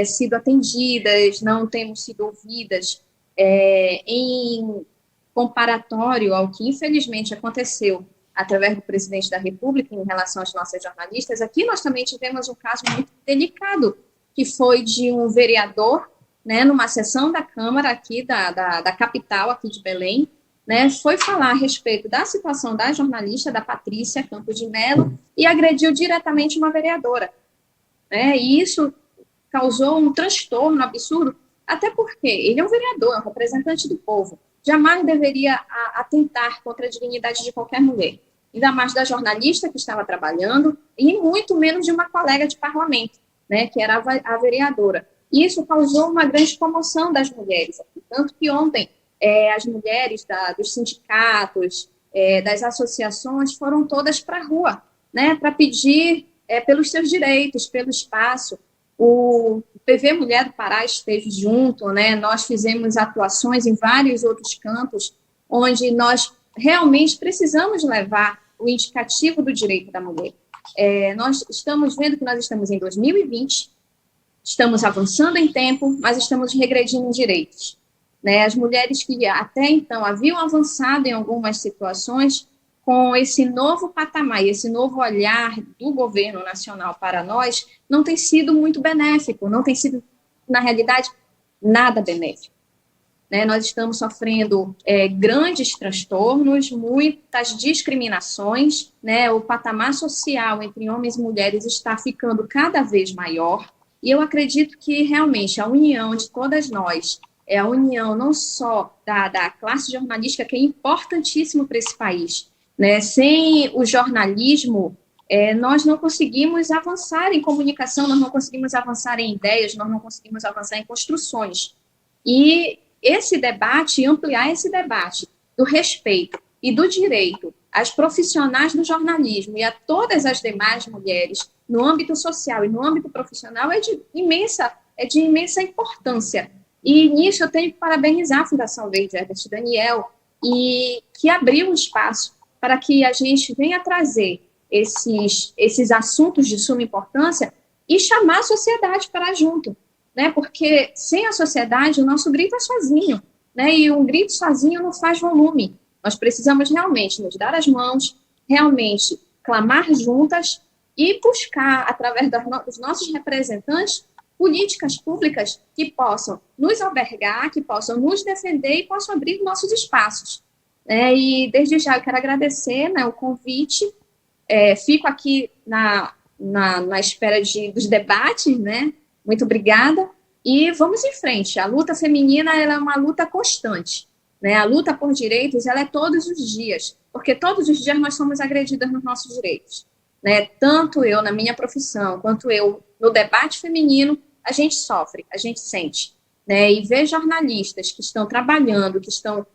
sido atendidas, não temos sido ouvidas em comparatório ao que infelizmente aconteceu através do presidente da República em relação às nossas jornalistas. Aqui nós também tivemos um caso muito delicado, que foi de um vereador, né, numa sessão da Câmara aqui da capital, aqui de Belém, né, foi falar a respeito da situação da jornalista, da Patrícia Campos de Mello, e agrediu diretamente uma vereadora. Né, e isso causou um transtorno absurdo, até porque ele é um vereador, é um representante do povo, jamais deveria atentar contra a dignidade de qualquer mulher, ainda mais da jornalista que estava trabalhando, e muito menos de uma colega de parlamento, né, que era a vereadora. Isso causou uma grande comoção das mulheres, tanto que ontem as mulheres dos sindicatos, das associações, foram todas para a rua, né, para pedir pelos seus direitos, pelo espaço. O PV Mulher do Pará esteve junto, né, nós fizemos atuações em vários outros campos, onde nós realmente precisamos levar o indicativo do direito da mulher. Nós estamos vendo que nós estamos em 2020, estamos avançando em tempo, mas estamos regredindo em direitos. Né, as mulheres que até então haviam avançado em algumas situações, com esse novo patamar, esse novo olhar do governo nacional para nós, não tem sido muito benéfico, não tem sido, na realidade, nada benéfico. Né, nós estamos sofrendo grandes transtornos, muitas discriminações, né, o patamar social entre homens e mulheres está ficando cada vez maior, e eu acredito que realmente a união de todas nós, a união não só da classe jornalística, que é importantíssimo para esse país, né? Sem o jornalismo, nós não conseguimos avançar em comunicação, nós não conseguimos avançar em ideias, nós não conseguimos avançar em construções. E esse debate e ampliar esse debate do respeito e do direito às profissionais do jornalismo e a todas as demais mulheres no âmbito social e no âmbito profissional é de imensa importância. E nisso eu tenho que parabenizar a Fundação Verde Herbert Daniel, e que abriu um espaço para que a gente venha trazer esses assuntos de suma importância e chamar a sociedade para junto, né? Porque sem a sociedade o nosso grito é sozinho, né? E um grito sozinho não faz volume. Nós precisamos realmente nos dar as mãos, realmente clamar juntas e buscar, através dos nossos representantes, políticas públicas que possam nos albergar, que possam nos defender e possam abrir nossos espaços. E, desde já, eu quero agradecer, né, o convite. Fico aqui na espera dos debates, né? Muito obrigada. E vamos em frente. A luta feminina ela é uma luta constante, né? A luta por direitos ela é todos os dias, porque todos os dias nós somos agredidas nos nossos direitos, né? Tanto eu na minha profissão, quanto eu no debate feminino, a gente sofre, a gente sente, né? E ver jornalistas que estão trabalhando, que estão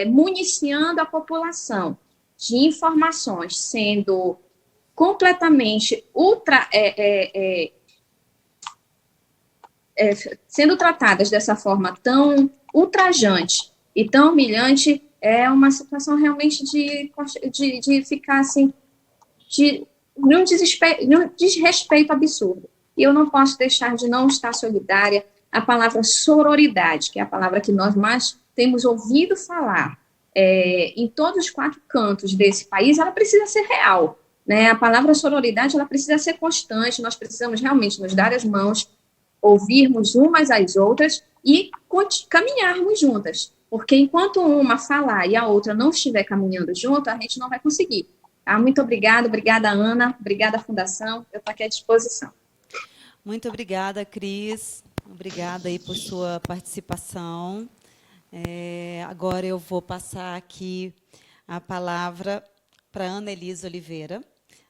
municiando a população de informações sendo completamente sendo tratadas dessa forma tão ultrajante e tão humilhante, é uma situação realmente de ficar assim, de um desrespeito absurdo. E eu não posso deixar de não estar solidária à palavra sororidade, que é a palavra que nós mais temos ouvido falar em todos os 4 cantos desse país. Ela precisa ser real, né? A palavra sororidade ela precisa ser constante, nós precisamos realmente nos dar as mãos, ouvirmos umas às outras e caminharmos juntas, porque enquanto uma falar e a outra não estiver caminhando junto, a gente não vai conseguir. Muito obrigada, Ana, obrigada, Fundação, eu estou aqui à disposição. Muito obrigada, Cris, obrigada aí por sua participação. Agora eu vou passar aqui a palavra para a Ana Elisa Oliveira.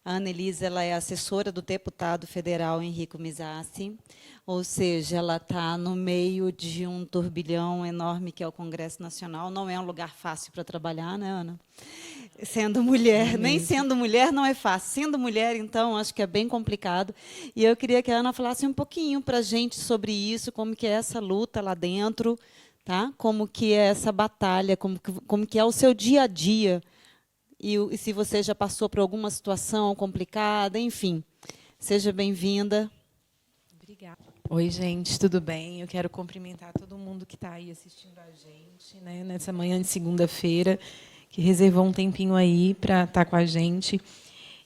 A Ana Elisa ela é assessora do deputado federal Henrico Mizassi, ou seja, ela está no meio de um turbilhão enorme que é o Congresso Nacional. Não é um lugar fácil para trabalhar, né, Ana? Sendo mulher, nem sendo mulher não é fácil. Sendo mulher, então, acho que é bem complicado. E eu queria que a Ana falasse um pouquinho para a gente sobre isso, como que é essa luta lá dentro, tá? Como que é essa batalha, como que é o seu dia a dia, e se você já passou por alguma situação complicada, enfim. Seja bem-vinda. Obrigada. Oi, gente, tudo bem? Eu quero cumprimentar todo mundo que está aí assistindo a gente, né, nessa manhã de segunda-feira, que reservou um tempinho aí para estar com a gente.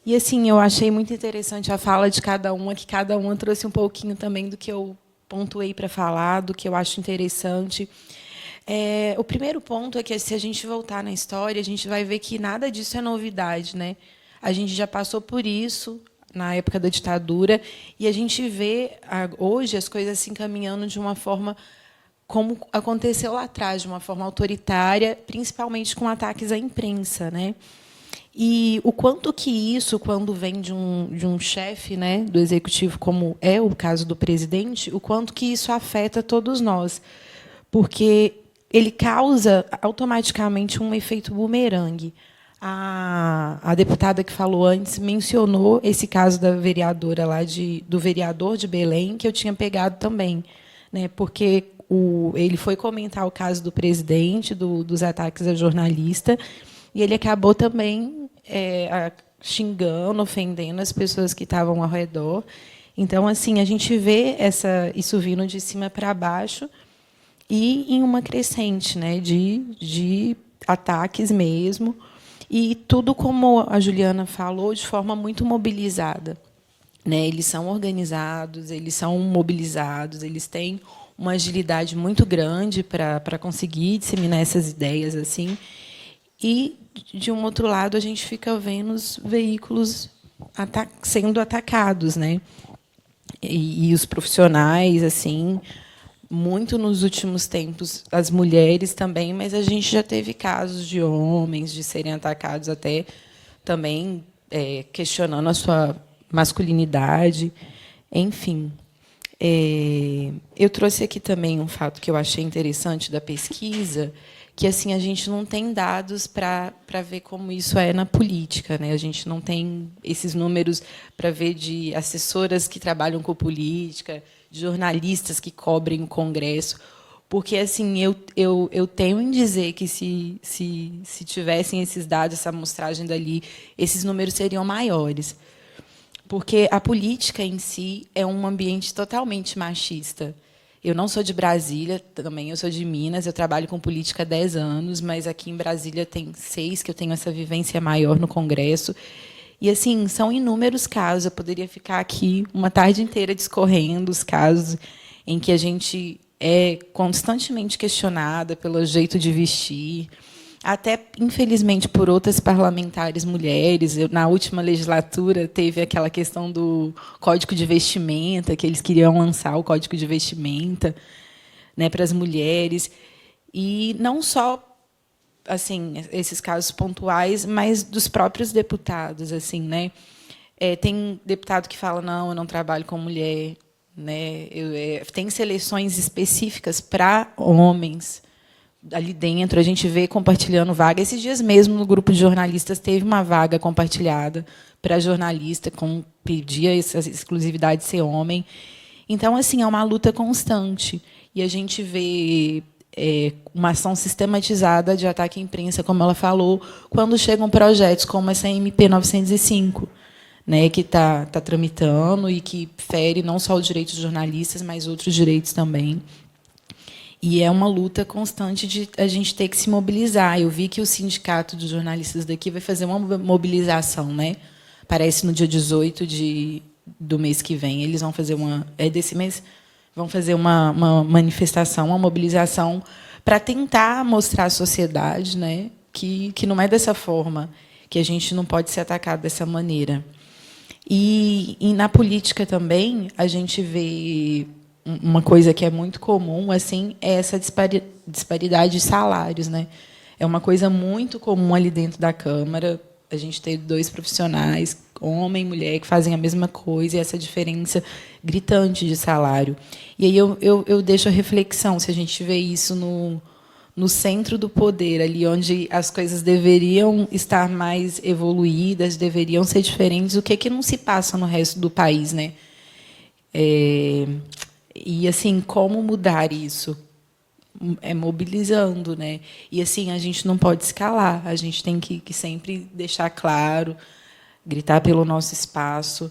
E, assim, eu achei muito interessante a fala de cada uma, que cada uma trouxe um pouquinho também do que eu pontuei para falar, do que eu acho interessante. O primeiro ponto é que, se a gente voltar na história, a gente vai ver que nada disso é novidade, né? A gente já passou por isso na época da ditadura e a gente vê hoje as coisas se encaminhando de uma forma como aconteceu lá atrás, de uma forma autoritária, principalmente com ataques à imprensa, né? E o quanto que isso, quando vem de um chefe, né, do executivo, como é o caso do presidente, o quanto que isso afeta todos nós, porque ele causa automaticamente um efeito bumerangue. A deputada que falou antes mencionou esse caso da vereadora lá do vereador de Belém, que eu tinha pegado também, né? Porque ele foi comentar o caso do presidente, dos ataques a jornalista, e ele acabou também xingando, ofendendo as pessoas que estavam ao redor. Então, assim, a gente vê isso vindo de cima para baixo e em uma crescente, né, de ataques mesmo, e tudo, como a Juliana falou, de forma muito mobilizada, né? Eles são organizados, eles são mobilizados, eles têm uma agilidade muito grande para conseguir disseminar essas ideias assim. E, de um outro lado, a gente fica vendo os veículos sendo atacados, né? E os profissionais, assim, muito nos últimos tempos, as mulheres também, mas a gente já teve casos de homens de serem atacados até também questionando a sua masculinidade, enfim. Eu trouxe aqui também um fato que eu achei interessante da pesquisa, que assim a gente não tem dados para ver como isso é na política, né? A gente não tem esses números para ver de assessoras que trabalham com política, de jornalistas que cobrem o Congresso, porque assim eu tenho em dizer que se tivessem esses dados, essa amostragem dali, esses números seriam maiores. Porque a política em si é um ambiente totalmente machista. Eu não sou de Brasília, também eu sou de Minas, eu trabalho com política há 10 anos, mas aqui em Brasília tem 6 que eu tenho essa vivência maior no Congresso. E assim, são inúmeros casos, eu poderia ficar aqui uma tarde inteira discorrendo os casos em que a gente é constantemente questionada pelo jeito de vestir, até, infelizmente, por outras parlamentares mulheres. Na última legislatura, teve aquela questão do Código de Vestimenta, que eles queriam lançar o Código de Vestimenta, né, para as mulheres. E não só assim esses casos pontuais, mas dos próprios deputados. Assim, né? Tem deputado que fala, não, eu não trabalho com mulher. Né? Tem seleções específicas para homens. Ali dentro, a gente vê compartilhando vaga. Esses dias mesmo, no grupo de jornalistas, teve uma vaga compartilhada para jornalista, com pedia essa exclusividade de ser homem. Então, assim, é uma luta constante. E a gente vê uma ação sistematizada de ataque à imprensa, como ela falou, quando chegam projetos como essa MP 905, né, que está tramitando e que fere não só os direitos dos jornalistas, mas outros direitos também. E é uma luta constante de a gente ter que se mobilizar. Eu vi que o sindicato dos jornalistas daqui vai fazer uma mobilização, né? Parece no dia 18 do mês que vem. Eles vão fazer desse mês, vão fazer uma manifestação, uma mobilização para tentar mostrar à sociedade, né, que não é dessa forma, que a gente não pode ser atacado dessa maneira. E na política também a gente vê uma coisa que é muito comum, assim, é essa disparidade de salários, né? É uma coisa muito comum ali dentro da Câmara. A gente tem 2 profissionais, homem e mulher, que fazem a mesma coisa, e essa diferença gritante de salário. E aí eu deixo a reflexão, se a gente vê isso no centro do poder, ali onde as coisas deveriam estar mais evoluídas, deveriam ser diferentes, o que não se passa no resto do país, né? E assim, como mudar isso? Mobilizando, né? E assim, a gente não pode se calar, a gente tem que sempre deixar claro, gritar pelo nosso espaço,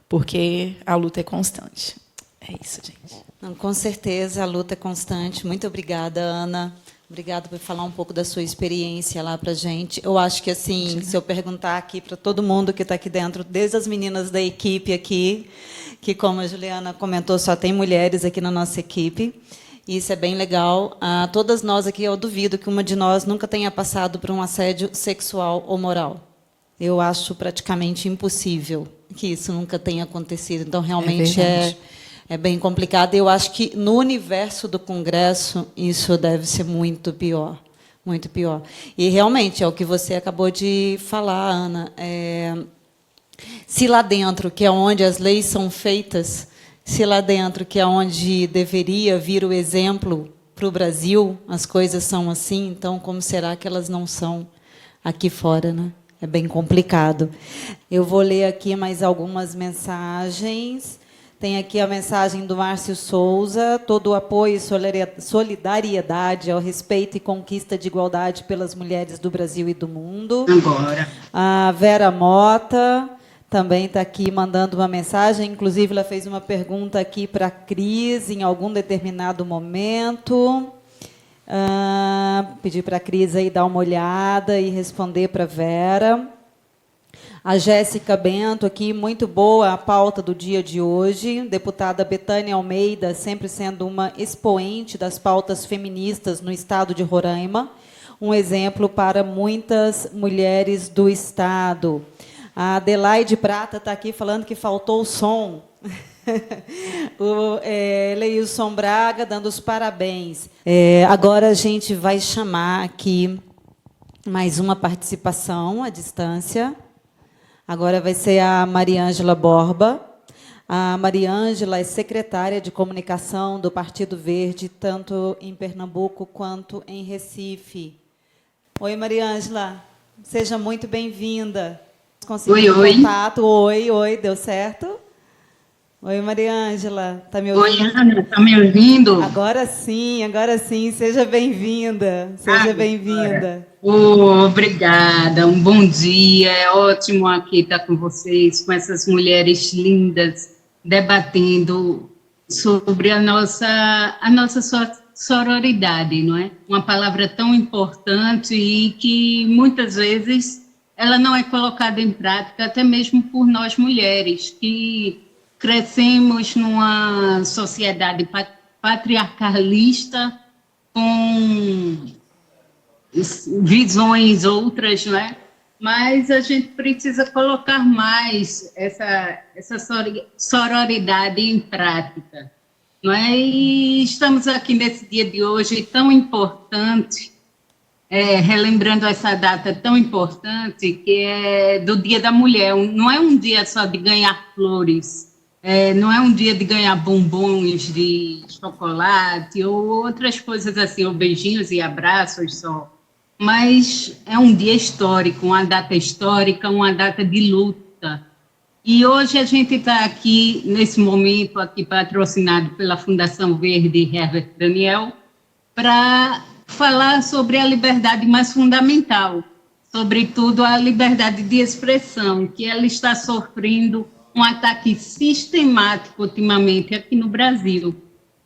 porque a luta é constante. É isso, gente. Não, com certeza, a luta é constante. Muito obrigada, Ana. Obrigada por falar um pouco da sua experiência lá para a gente. Eu acho que, assim, se eu perguntar aqui para todo mundo que está aqui dentro, desde as meninas da equipe aqui, que, como a Juliana comentou, só tem mulheres aqui na nossa equipe, e isso é bem legal. Todas nós aqui, eu duvido que uma de nós nunca tenha passado por um assédio sexual ou moral. Eu acho praticamente impossível que isso nunca tenha acontecido. Então, realmente, é bem complicado. Eu acho que, no universo do Congresso, isso deve ser muito pior. Muito pior. E, realmente, é o que você acabou de falar, Ana. Se lá dentro, que é onde as leis são feitas, se lá dentro, que é onde deveria vir o exemplo para o Brasil, as coisas são assim, então, como será que elas não são aqui fora, né? É bem complicado. Eu vou ler aqui mais algumas mensagens. Tem aqui a mensagem do Márcio Souza: todo o apoio e solidariedade ao respeito e conquista de igualdade pelas mulheres do Brasil e do mundo. Agora. A Vera Mota também está aqui mandando uma mensagem. Inclusive, ela fez uma pergunta aqui para a Cris em algum determinado momento. Pedir para a Cris aí dar uma olhada e responder para a Vera. A Jéssica Bento aqui, muito boa a pauta do dia de hoje. Deputada Betânia Almeida, sempre sendo uma expoente das pautas feministas no estado de Roraima, um exemplo para muitas mulheres do estado. A Adelaide Prata está aqui falando que faltou o som. O Leilson Braga dando os parabéns. Agora a gente vai chamar aqui mais uma participação à distância. Agora vai ser a Mariângela Borba. A Mariângela é secretária de comunicação do Partido Verde, tanto em Pernambuco quanto em Recife. Oi, Mariângela, seja muito bem-vinda. Conseguiu contato? Oi, deu certo? Oi, Mariângela, está me ouvindo? Oi, Ana, está me ouvindo? Agora sim, seja bem-vinda, Obrigada, um bom dia, é ótimo aqui estar com vocês, com essas mulheres lindas, debatendo sobre a nossa sororidade, não é? Uma palavra tão importante e que muitas vezes ela não é colocada em prática, até mesmo por nós mulheres, que crescemos numa sociedade patriarcalista com visões outras, não é? Mas a gente precisa colocar mais essa sororidade em prática, não é? E estamos aqui nesse dia de hoje tão importante, relembrando essa data tão importante, que é do Dia da Mulher. Não é um dia só de ganhar flores, não é um dia de ganhar bombons de chocolate ou outras coisas assim, ou beijinhos e abraços só, mas é um dia histórico, uma data histórica, uma data de luta. E hoje a gente está aqui, nesse momento, aqui patrocinado pela Fundação Verde Herbert Daniel, para falar sobre a liberdade mais fundamental, sobretudo a liberdade de expressão, que ela está sofrendo um ataque sistemático ultimamente aqui no Brasil,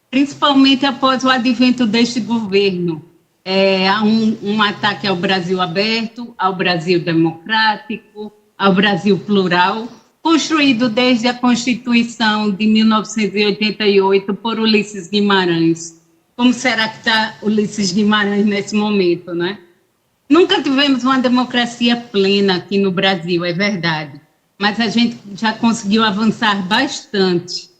principalmente após o advento deste governo. Há um ataque ao Brasil aberto, ao Brasil democrático, ao Brasil plural, construído desde a Constituição de 1988 por Ulisses Guimarães. Como será que está Ulisses Guimarães nesse momento, né? Nunca tivemos uma democracia plena aqui no Brasil, é verdade, mas a gente já conseguiu avançar bastante.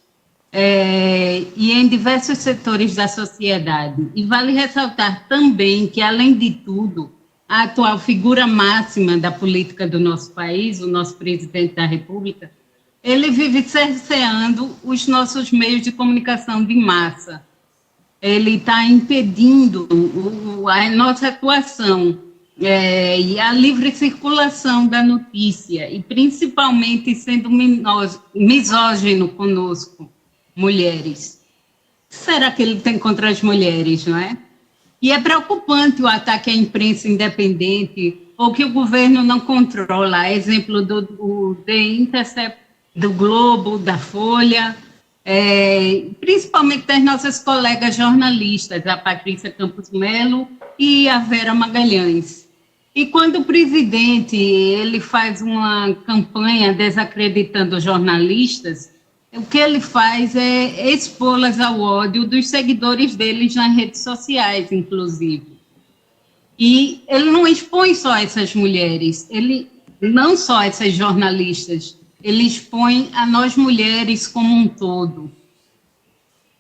E em diversos setores da sociedade. E vale ressaltar também que, além de tudo, a atual figura máxima da política do nosso país, o nosso presidente da República, ele vive cerceando os nossos meios de comunicação de massa. Ele está impedindo a nossa atuação e a livre circulação da notícia, e principalmente sendo misógino conosco, mulheres. Será que ele tem contra as mulheres, não é? E é preocupante o ataque à imprensa independente, ou que o governo não controla, exemplo do The Intercept, do Globo, da Folha, principalmente das nossas colegas jornalistas, a Patrícia Campos Melo e a Vera Magalhães. E quando o presidente ele faz uma campanha desacreditando os jornalistas, o que ele faz é expô-las ao ódio dos seguidores deles nas redes sociais, inclusive. E ele não expõe só essas mulheres, não só essas jornalistas, ele expõe a nós mulheres como um todo.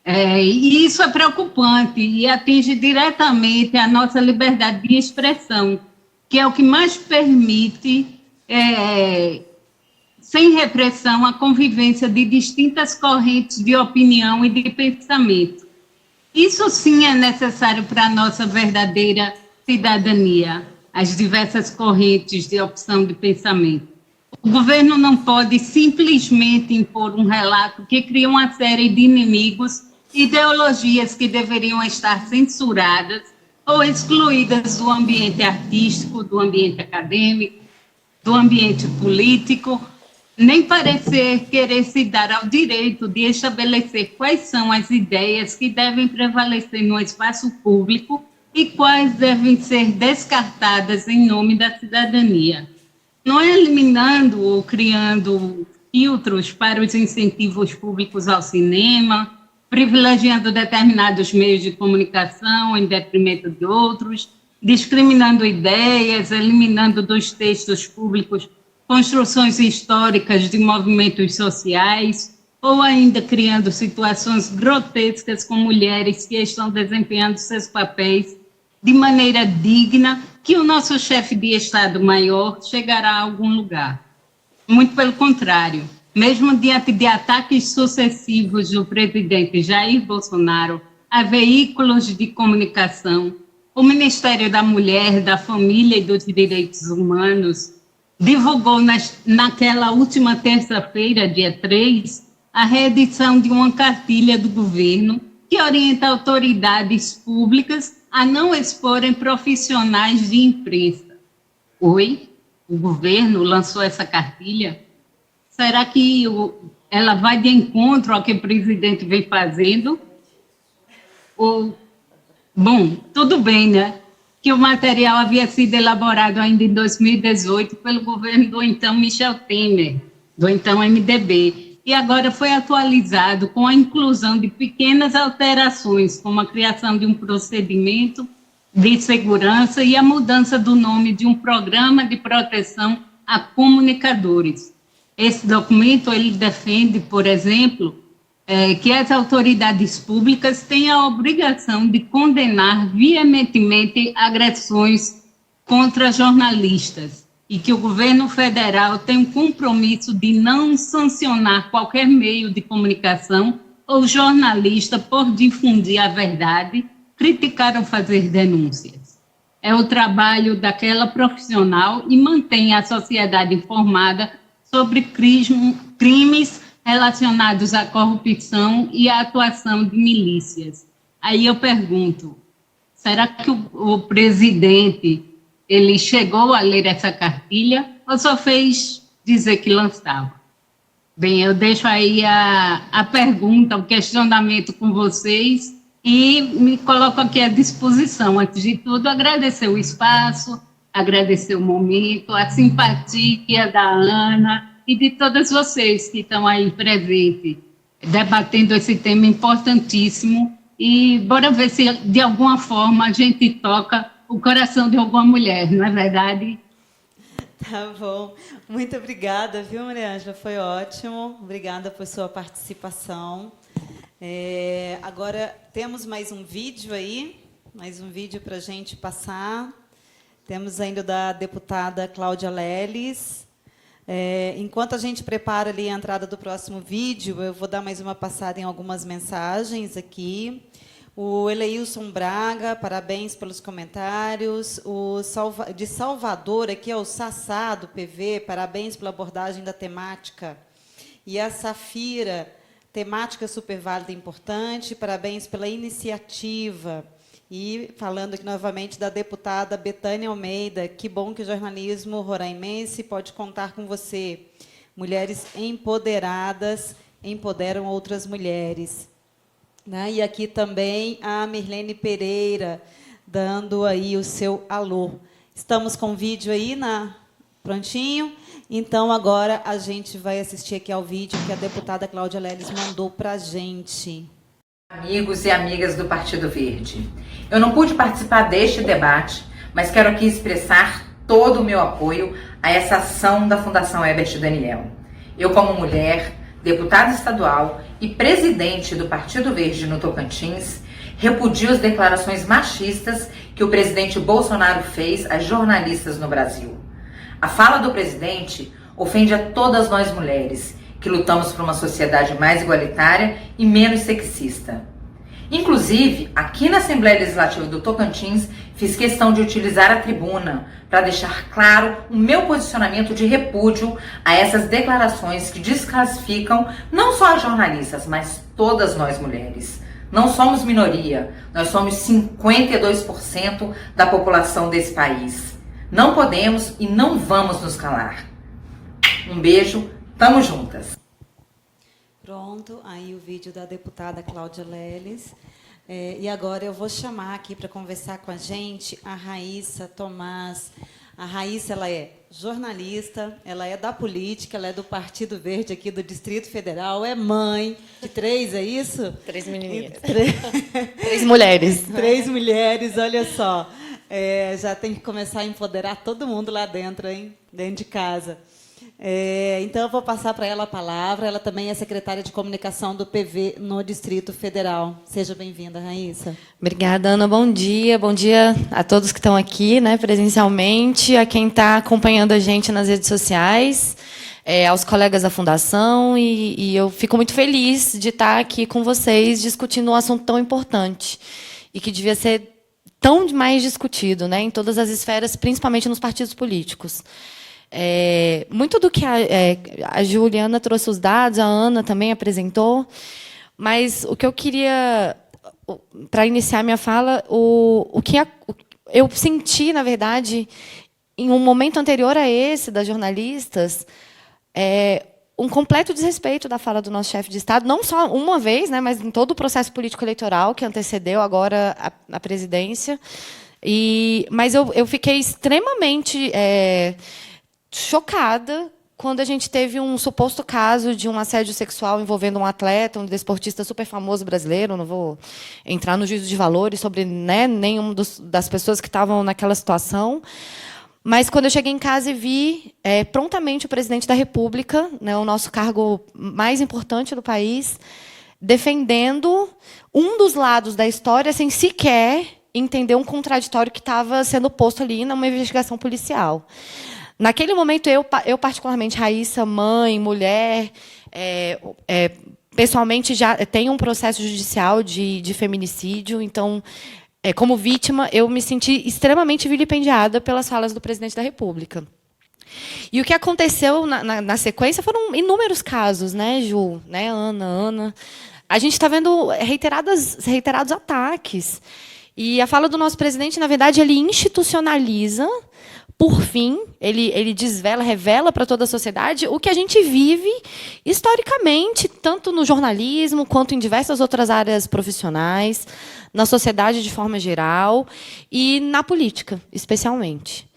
E isso é preocupante e atinge diretamente a nossa liberdade de expressão, que é o que mais permite sem repressão, a convivência de distintas correntes de opinião e de pensamento. Isso sim é necessário para a nossa verdadeira cidadania, as diversas correntes de opção de pensamento. O governo não pode simplesmente impor um relato que cria uma série de inimigos, ideologias que deveriam estar censuradas ou excluídas do ambiente artístico, do ambiente acadêmico, do ambiente político, nem parecer querer se dar ao direito de estabelecer quais são as ideias que devem prevalecer no espaço público e quais devem ser descartadas em nome da cidadania. Não é eliminando ou criando filtros para os incentivos públicos ao cinema, privilegiando determinados meios de comunicação em detrimento de outros, discriminando ideias, eliminando dos textos públicos construções históricas de movimentos sociais, ou ainda criando situações grotescas com mulheres que estão desempenhando seus papéis de maneira digna, que o nosso chefe de Estado-Maior chegará a algum lugar. Muito pelo contrário, mesmo diante de ataques sucessivos do presidente Jair Bolsonaro a veículos de comunicação, o Ministério da Mulher, da Família e dos Direitos Humanos divulgou naquela última terça-feira, dia 3, a reedição de uma cartilha do governo que orienta autoridades públicas a não exporem profissionais de imprensa. Oi? O governo lançou essa cartilha? Será que ela vai de encontro ao que o presidente vem fazendo? Bom, tudo bem, né? Que o material havia sido elaborado ainda em 2018 pelo governo do então Michel Temer, do então MDB, e agora foi atualizado com a inclusão de pequenas alterações, como a criação de um procedimento de segurança e a mudança do nome de um programa de proteção a comunicadores. Esse documento, ele defende, por exemplo, que as autoridades públicas têm a obrigação de condenar veementemente agressões contra jornalistas e que o governo federal tem um compromisso de não sancionar qualquer meio de comunicação ou jornalista por difundir a verdade, criticar ou fazer denúncias. É o trabalho daquela profissional e mantém a sociedade informada sobre crimes relacionados à corrupção e à atuação de milícias. Aí eu pergunto, será que o presidente ele chegou a ler essa cartilha ou só fez dizer que lançava? Bem, eu deixo aí a pergunta, o questionamento com vocês e me coloco aqui à disposição. Antes de tudo, agradecer o espaço, agradecer o momento, a simpatia da Ana e de todas vocês que estão aí presentes, debatendo esse tema importantíssimo. E bora ver se, de alguma forma, a gente toca o coração de alguma mulher, não é verdade? Tá bom. Muito obrigada, viu, Maria Ângela? Foi ótimo. Obrigada por sua participação. Agora, temos mais um vídeo aí, para a gente passar. Temos ainda da deputada Cláudia Leles. Enquanto a gente prepara ali a entrada do próximo vídeo, eu vou dar mais uma passada em algumas mensagens aqui. O Eleilson Braga, parabéns pelos comentários. De Salvador, aqui é o Sassá, do PV, parabéns pela abordagem da temática. E a Safira, temática super válida e importante, parabéns pela iniciativa. E falando aqui novamente da deputada Betânia Almeida, que bom que o jornalismo roraimense pode contar com você. Mulheres empoderadas empoderam outras mulheres. Né? E aqui também a Mirlene Pereira, dando aí o seu alô. Estamos com o vídeo aí prontinho? Então, agora a gente vai assistir aqui ao vídeo que a deputada Cláudia Leles mandou para a gente. Amigos e amigas do Partido Verde, eu não pude participar deste debate, mas quero aqui expressar todo o meu apoio a essa ação da Fundação Herbert Daniel. Eu, como mulher, deputada estadual e presidente do Partido Verde no Tocantins, repudio as declarações machistas que o presidente Bolsonaro fez às jornalistas no Brasil. A fala do presidente ofende a todas nós mulheres, que lutamos por uma sociedade mais igualitária e menos sexista. Inclusive, aqui na Assembleia Legislativa do Tocantins, fiz questão de utilizar a tribuna para deixar claro o meu posicionamento de repúdio a essas declarações que desclassificam não só as jornalistas, mas todas nós mulheres. Não somos minoria, nós somos 52% da população desse país. Não podemos e não vamos nos calar. Um beijo, tamo juntas. Pronto, aí o vídeo da deputada Cláudia Leles. E agora eu vou chamar aqui para conversar com a gente a Raíssa Tomás. A Raíssa, ela é jornalista, ela é da política, ela é do Partido Verde aqui do Distrito Federal, é mãe de 3, é isso? 3 menininhas. 3 mulheres. 3 mulheres, olha só. Já tem que começar a empoderar todo mundo lá dentro, hein? Dentro de casa. Então, eu vou passar para ela a palavra. Ela também é secretária de comunicação do PV no Distrito Federal. Seja bem-vinda, Raíssa. Obrigada, Ana. Bom dia a todos que estão aqui, né, presencialmente, a quem está acompanhando a gente nas redes sociais. aos colegas da Fundação, e eu fico muito feliz de estar aqui com vocês discutindo um assunto tão importante e que devia ser tão mais discutido, né, em todas as esferas, principalmente nos partidos políticos. Muito do que a Juliana trouxe os dados, a Ana também apresentou, mas o que eu queria, para iniciar minha fala, o que eu senti, na verdade, em um momento anterior a esse, das jornalistas, um completo desrespeito da fala do nosso chefe de Estado, não só uma vez, né, mas em todo o processo político-eleitoral que antecedeu agora a presidência. Mas eu fiquei extremamente chocada quando a gente teve um suposto caso de um assédio sexual envolvendo um atleta, um desportista super famoso brasileiro. Não vou entrar no juízo de valores sobre, né, nenhuma das pessoas que estavam naquela situação. Mas, quando eu cheguei em casa e vi prontamente o presidente da República, né, o nosso cargo mais importante do país, defendendo um dos lados da história sem sequer entender um contraditório que estava sendo posto ali numa investigação policial. Naquele momento, eu particularmente, Raíssa, mãe, mulher, pessoalmente já tenho um processo judicial de feminicídio, então, como vítima, eu me senti extremamente vilipendiada pelas falas do presidente da República. E o que aconteceu na sequência foram inúmeros casos, né, Ju, né, Ana. A gente está vendo reiterados ataques. E a fala do nosso presidente, na verdade, ele institucionaliza, por fim, ele desvela, revela para toda a sociedade o que a gente vive historicamente, tanto no jornalismo quanto em diversas outras áreas profissionais, na sociedade de forma geral e na política, especialmente.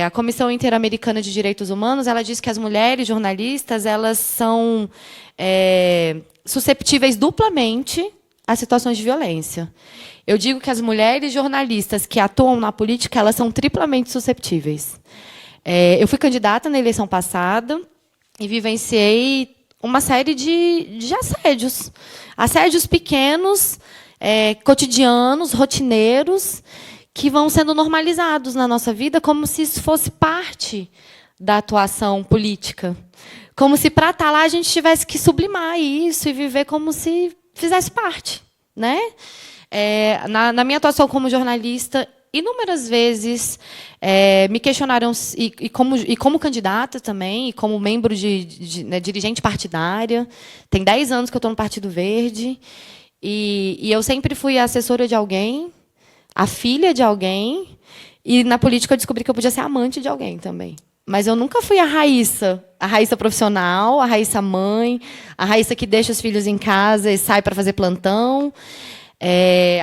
A Comissão Interamericana de Direitos Humanos, ela diz que as mulheres jornalistas, elas são susceptíveis duplamente a situações de violência. Eu digo que as mulheres jornalistas que atuam na política, elas são triplamente susceptíveis. Eu fui candidata na eleição passada e vivenciei uma série de assédios. Assédios pequenos, cotidianos, rotineiros, que vão sendo normalizados na nossa vida como se isso fosse parte da atuação política. Como se, para estar lá, a gente tivesse que sublimar isso e viver como se fizesse parte, né? Na minha atuação como jornalista, inúmeras vezes me questionaram, e como candidata também, e como membro dirigente partidária. Tem 10 anos que eu estou no Partido Verde, e eu sempre fui a assessora de alguém, a filha de alguém, e na política eu descobri que eu podia ser amante de alguém também. Mas eu nunca fui a Raíssa profissional, a Raíssa mãe, a Raíssa que deixa os filhos em casa e sai para fazer plantão.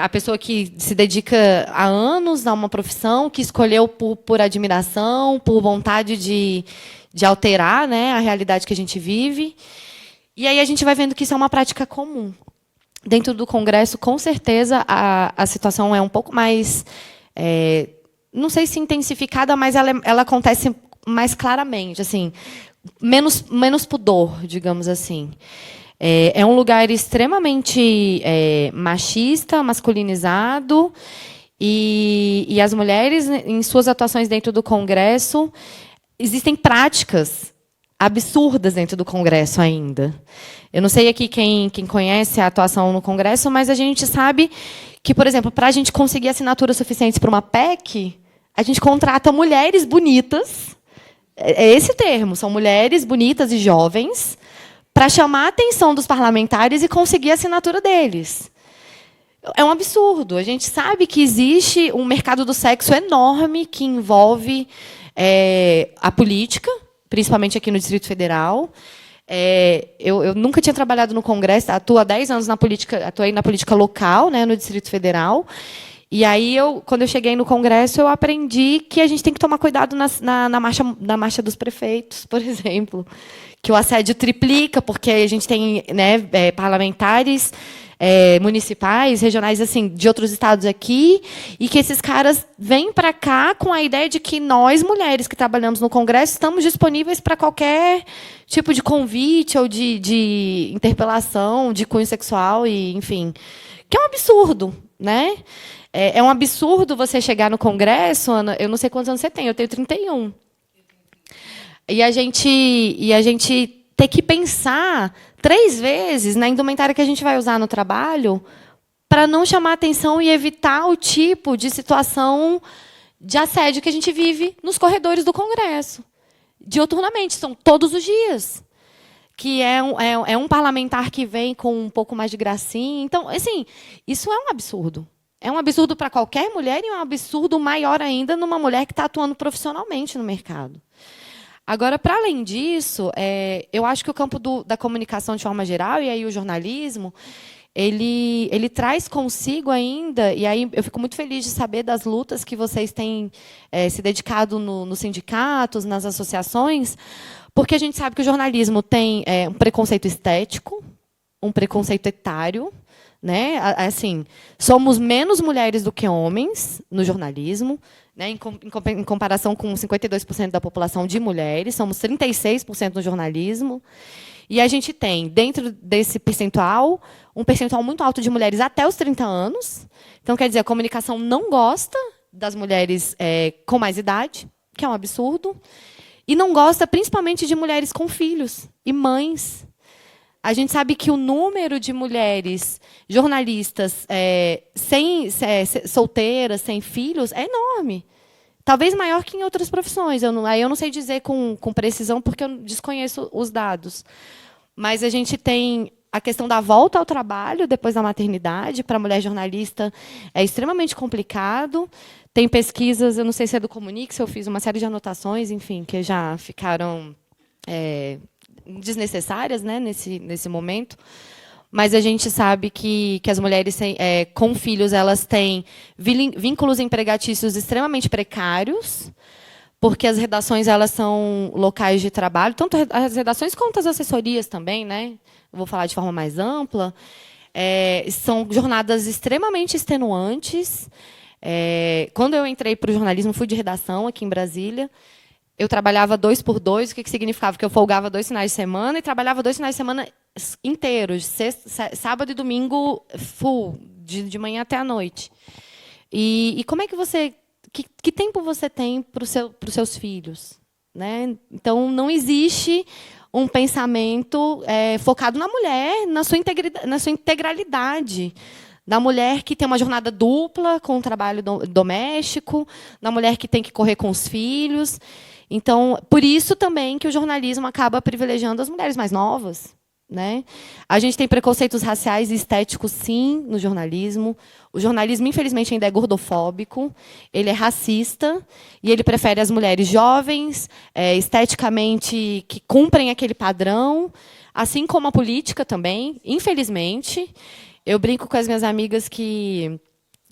A pessoa que se dedica há anos a uma profissão, que escolheu por admiração, por vontade de alterar, né, a realidade que a gente vive. E aí a gente vai vendo que isso é uma prática comum. Dentro do Congresso, com certeza, a situação é um pouco mais, não sei se intensificada, mas ela acontece mais claramente, assim, menos pudor, digamos assim. É um lugar extremamente machista, masculinizado, e as mulheres, em suas atuações dentro do Congresso, existem práticas absurdas dentro do Congresso ainda. Eu não sei aqui quem conhece a atuação no Congresso, mas a gente sabe que, por exemplo, para a gente conseguir assinaturas suficientes para uma PEC, a gente contrata mulheres bonitas, é esse termo, são mulheres bonitas e jovens, para chamar a atenção dos parlamentares e conseguir a assinatura deles. É um absurdo. A gente sabe que existe um mercado do sexo enorme que envolve a política, principalmente aqui no Distrito Federal. Eu nunca tinha trabalhado no Congresso, atuo há 10 anos na política, atuei na política local, né, no Distrito Federal. E aí, quando eu cheguei no Congresso, eu aprendi que a gente tem que tomar cuidado na marcha dos prefeitos, por exemplo, que o assédio triplica, porque a gente tem, né, parlamentares municipais, regionais, assim, de outros estados aqui, e que esses caras vêm para cá com a ideia de que nós, mulheres que trabalhamos no Congresso, estamos disponíveis para qualquer tipo de convite ou de interpelação, de cunho sexual, e, enfim, que é um absurdo, né? É um absurdo você chegar no Congresso, Ana, eu não sei quantos anos você tem, eu tenho 31. E a gente ter que pensar 3 vezes na indumentária que a gente vai usar no trabalho para não chamar atenção e evitar o tipo de situação de assédio que a gente vive nos corredores do Congresso. Diuturnamente, são todos os dias. Que é um parlamentar que vem com um pouco mais de gracinha. Então, assim, isso é um absurdo. É um absurdo para qualquer mulher e é um absurdo maior ainda numa mulher que está atuando profissionalmente no mercado. Agora, para além disso, eu acho que o campo da comunicação, de forma geral, e aí o jornalismo, ele traz consigo ainda, e aí eu fico muito feliz de saber das lutas que vocês têm se dedicado nos sindicatos, nas associações, porque a gente sabe que o jornalismo tem um preconceito estético, um preconceito etário, né? Assim, somos menos mulheres do que homens no jornalismo, né? Em comparação com 52% da população de mulheres, somos 36% no jornalismo. E a gente tem, dentro desse percentual, um percentual muito alto de mulheres até os 30 anos. Então, quer dizer, a comunicação não gosta das mulheres com mais idade, que é um absurdo, e não gosta principalmente de mulheres com filhos e mães. A gente sabe que o número de mulheres jornalistas solteiras, sem filhos, é enorme. Talvez maior que em outras profissões. Aí eu não sei dizer com precisão, porque eu desconheço os dados. Mas a gente tem a questão da volta ao trabalho depois da maternidade. Para a mulher jornalista, é extremamente complicado. Tem pesquisas, eu não sei se é do Comunix, eu fiz uma série de anotações, enfim, que já ficaram desnecessárias, né, nesse momento. Mas a gente sabe que as mulheres com filhos elas têm vínculos empregatícios extremamente precários, porque as redações elas são locais de trabalho, tanto as redações quanto as assessorias também, né? Eu vou falar de forma mais ampla. São jornadas extremamente extenuantes. Quando eu entrei para o jornalismo, fui de redação aqui em Brasília. Eu trabalhava 2 por 2, o que significava que eu folgava 2 finais de semana e trabalhava 2 finais de semana inteiros, sábado e domingo full, de manhã até a noite. E como é que você... Que tempo você tem para os seus filhos? Né? Então, não existe um pensamento focado na mulher, na sua integralidade. Da mulher que tem uma jornada dupla com o trabalho doméstico, da mulher que tem que correr com os filhos. Então, por isso também que o jornalismo acaba privilegiando as mulheres mais novas. Né? A gente tem preconceitos raciais e estéticos, sim, no jornalismo. O jornalismo, infelizmente, ainda é gordofóbico, ele é racista, e ele prefere as mulheres jovens, esteticamente, que cumprem aquele padrão, assim como a política também, infelizmente. Eu brinco com as minhas amigas que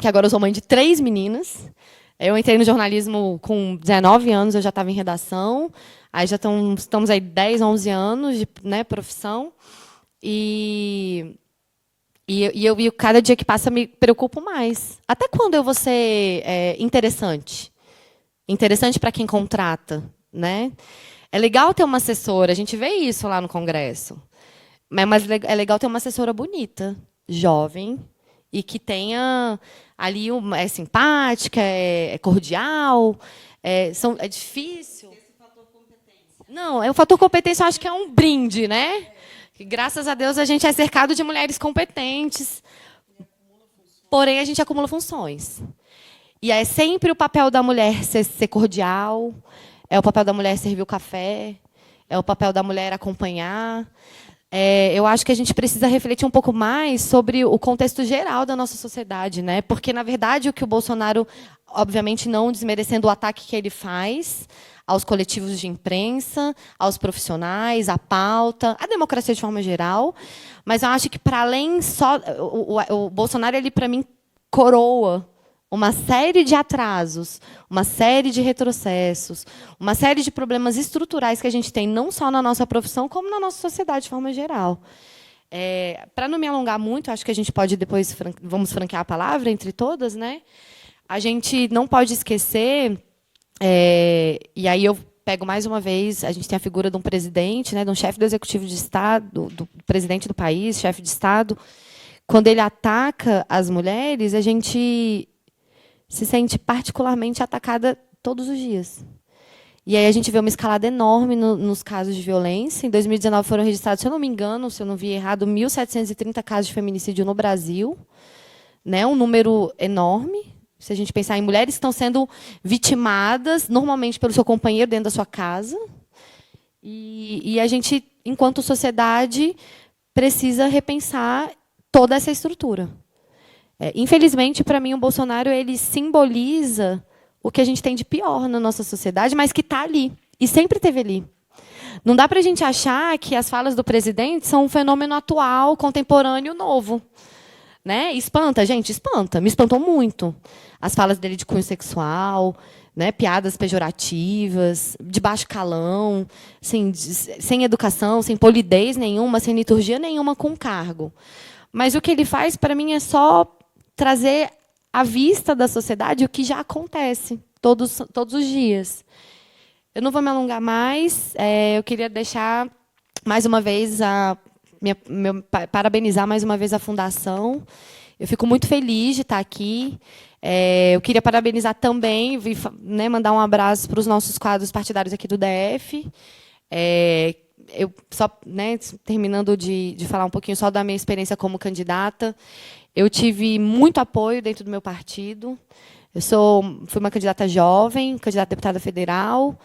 agora eu sou mãe de 3 meninas. Eu entrei no jornalismo com 19 anos, eu já estava em redação. Aí já estamos aí 10, 11 anos de profissão. E eu, cada dia que passa, me preocupo mais. Até quando eu vou ser interessante? Interessante para quem contrata. Né? É legal ter uma assessora, a gente vê isso lá no Congresso. Mas é legal ter uma assessora bonita, jovem, e que tenha ali é simpática, é cordial, é difícil. Esse fator competência. Não, o fator competência eu acho que é um brinde, né? Que, graças a Deus a gente é cercado de mulheres competentes, porém a gente acumula funções. E é sempre o papel da mulher ser cordial, é o papel da mulher servir o café, é o papel da mulher acompanhar. Eu acho que a gente precisa refletir um pouco mais sobre o contexto geral da nossa sociedade, né? Porque, na verdade, o que o Bolsonaro, obviamente, não desmerecendo o ataque que ele faz aos coletivos de imprensa, aos profissionais, à pauta, à democracia de forma geral, mas eu acho que, para além só... O Bolsonaro, ele, para mim, coroa uma série de atrasos, uma série de retrocessos, uma série de problemas estruturais que a gente tem, não só na nossa profissão, como na nossa sociedade de forma geral. Para não me alongar muito, acho que a gente pode depois, vamos franquear a palavra entre todas, né? A gente não pode esquecer, e aí eu pego mais uma vez, a gente tem a figura de um presidente, né, de um chefe do executivo de Estado, do presidente do país, chefe de Estado. Quando ele ataca as mulheres, a gente se sente particularmente atacada todos os dias. E aí a gente vê uma escalada enorme nos casos de violência. Em 2019 foram registrados, se eu não me engano, se eu não vi errado, 1.730 casos de feminicídio no Brasil, né? Um número enorme. Se a gente pensar em mulheres que estão sendo vitimadas, normalmente pelo seu companheiro dentro da sua casa. E a gente, enquanto sociedade, precisa repensar toda essa estrutura. Infelizmente, para mim, o Bolsonaro ele simboliza o que a gente tem de pior na nossa sociedade, mas que está ali, e sempre esteve ali. Não dá para a gente achar que as falas do presidente são um fenômeno atual, contemporâneo, novo. Né? Espanta, gente, espanta. Me espantou muito. As falas dele de cunho sexual, né? Piadas pejorativas, de baixo calão, assim, sem educação, sem polidez nenhuma, sem liturgia nenhuma com cargo. Mas o que ele faz, para mim, é só trazer à vista da sociedade o que já acontece todos os dias. Eu não vou me alongar mais. Eu queria deixar, mais uma vez, parabenizar mais uma vez a Fundação. Eu fico muito feliz de estar aqui. Eu queria parabenizar também, né, mandar um abraço para os nossos quadros partidários aqui do DF. Eu só, né, terminando de falar um pouquinho só da minha experiência como candidata, eu tive muito apoio dentro do meu partido. Fui uma candidata jovem, candidata a deputada federal.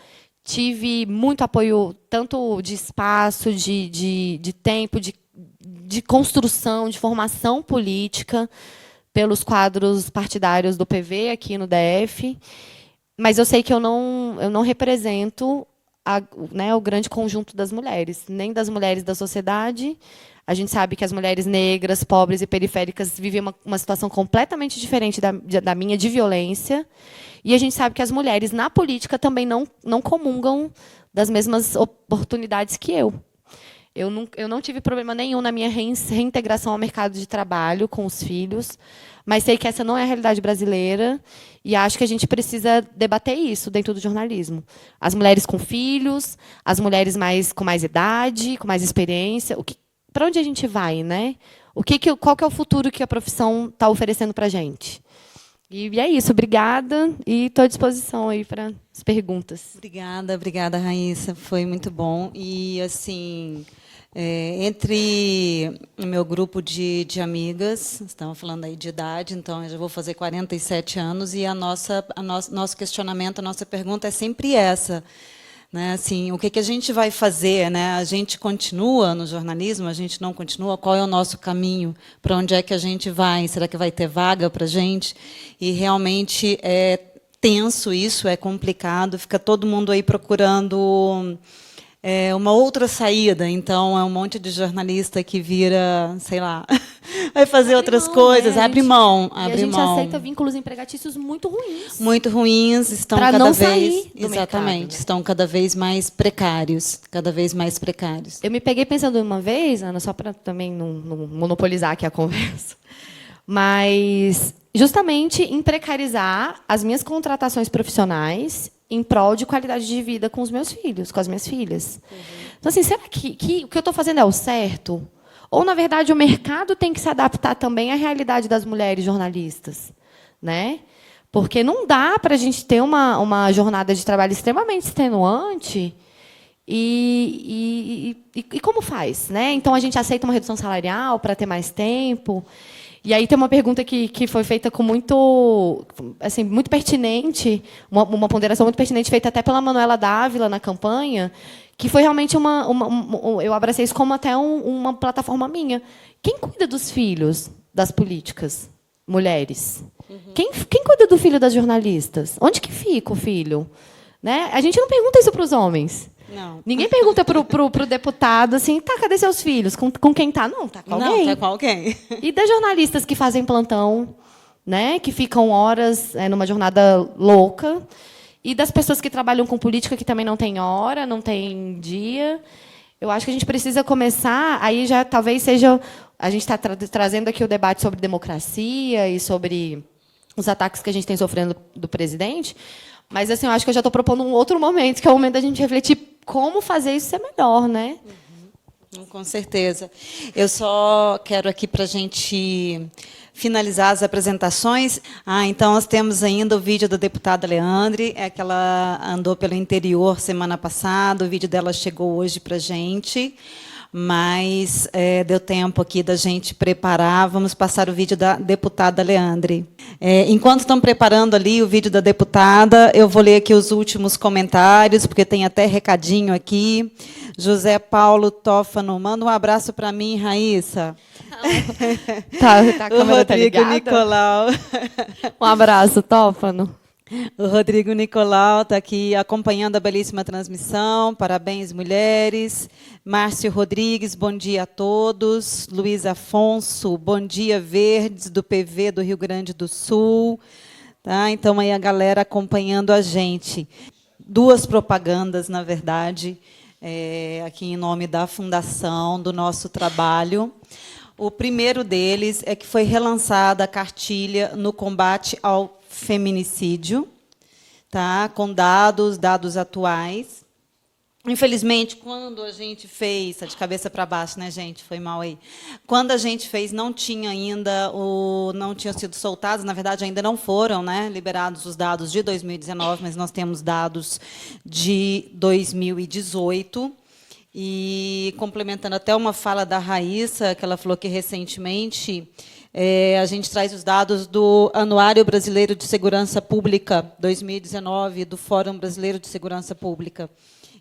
Tive muito apoio, tanto de espaço, de tempo, de construção, de formação política, pelos quadros partidários do PV aqui no DF. Mas eu sei que eu não represento né, o grande conjunto das mulheres, nem das mulheres da sociedade. A gente sabe que as mulheres negras, pobres e periféricas vivem uma situação completamente diferente da minha, de violência. E a gente sabe que as mulheres na política também não comungam das mesmas oportunidades que eu. Eu não tive problema nenhum na minha reintegração ao mercado de trabalho com os filhos, mas sei que essa não é a realidade brasileira e acho que a gente precisa debater isso dentro do jornalismo. As mulheres com filhos, as mulheres com mais idade, com mais experiência. Para onde a gente vai, né? Qual que é o futuro que a profissão está oferecendo para a gente? E é isso, obrigada e estou à disposição aí para as perguntas. Obrigada, Raíssa, foi muito bom. E, assim, entre o meu grupo de amigas, estamos falando aí de idade, então eu já vou fazer 47 anos, e nosso questionamento, a nossa pergunta é sempre essa. Né, assim, o que a gente vai fazer? Né? A gente continua no jornalismo? A gente não continua? Qual é o nosso caminho? Para onde é que a gente vai? Será que vai ter vaga para a gente? E realmente é tenso isso, é complicado. Fica todo mundo aí procurando uma outra saída. Então, é um monte de jornalista que vira, sei lá, vai fazer outras coisas, né? abre mão. E a gente aceita vínculos empregatícios muito ruins. Muito ruins, estão pra cada não vez. Sair do Exatamente, mercado, né? Estão cada vez mais precários. Cada vez mais precários. Eu me peguei pensando uma vez, Ana, só para também não monopolizar aqui a conversa, mas justamente em precarizar as minhas contratações profissionais em prol de qualidade de vida com os meus filhos, com as minhas filhas. Então, assim, será que o que eu estou fazendo é o certo? Ou, na verdade, o mercado tem que se adaptar também à realidade das mulheres jornalistas, né? Porque não dá para a gente ter uma jornada de trabalho extremamente extenuante e como faz, né? Então, a gente aceita uma redução salarial para ter mais tempo. E aí tem uma pergunta que foi feita com muito pertinente, uma ponderação muito pertinente, feita até pela Manuela Dávila na campanha, que foi realmente eu abracei isso como até uma plataforma minha. Quem cuida dos filhos das políticas? Mulheres. Uhum. Quem cuida do filho das jornalistas? Onde que fica o filho? Né? A gente não pergunta isso para os homens. Não. Ninguém pergunta pro deputado assim, cadê seus filhos? Com quem tá? Não, tá com alguém. Não, tá com alguém. E das jornalistas que fazem plantão, né, que ficam horas numa jornada louca, e das pessoas que trabalham com política que também não tem hora, não tem dia. Eu acho que a gente precisa começar, aí já talvez seja, a gente está trazendo aqui o debate sobre democracia e sobre os ataques que a gente tem sofrendo do presidente, mas assim, eu acho que eu já estou propondo um outro momento, que é o momento da gente refletir como fazer isso ser melhor, né? Com certeza. Eu só quero aqui para a gente finalizar as apresentações. Então nós temos ainda o vídeo da deputada Leandre, que ela andou pelo interior semana passada, o vídeo dela chegou hoje para a gente, mas deu tempo aqui da gente preparar. Vamos passar o vídeo da deputada Leandre. Enquanto estão preparando ali o vídeo da deputada, eu vou ler aqui os últimos comentários, porque tem até recadinho aqui. José Paulo Tófano, manda um abraço para mim, Raíssa. Tá, a câmera o Rodrigo tá ligada? Nicolau. Um abraço, Tófano. O Rodrigo Nicolau está aqui acompanhando a belíssima transmissão. Parabéns, mulheres. Márcio Rodrigues, bom dia a todos. Luiz Afonso, bom dia, Verdes, do PV do Rio Grande do Sul. Tá? Então, aí a galera acompanhando a gente. 2 propagandas, na verdade, aqui em nome da Fundação, do nosso trabalho. O primeiro deles é que foi relançada a cartilha no combate ao feminicídio, tá? Com dados atuais. Infelizmente, quando a gente fez, tá de cabeça para baixo, né, gente? Foi mal aí. Quando a gente fez, não tinha ainda não tinham sido soltados, na verdade, ainda não foram, né, liberados os dados de 2019, mas nós temos dados de 2018. E complementando até uma fala da Raíssa, que ela falou que recentemente a gente traz os dados do Anuário Brasileiro de Segurança Pública 2019, do Fórum Brasileiro de Segurança Pública.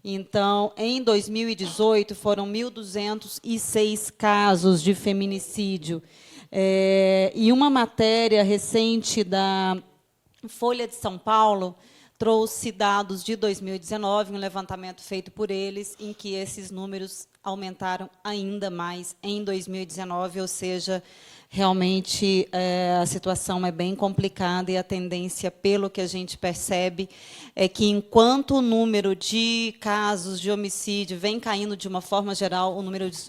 Então, em 2018, foram 1.206 casos de feminicídio. E uma matéria recente da Folha de São Paulo trouxe dados de 2019, um levantamento feito por eles, em que esses números aumentaram ainda mais em 2019, ou seja, realmente a situação é bem complicada e a tendência, pelo que a gente percebe, é que, enquanto o número de casos de homicídio vem caindo de uma forma geral,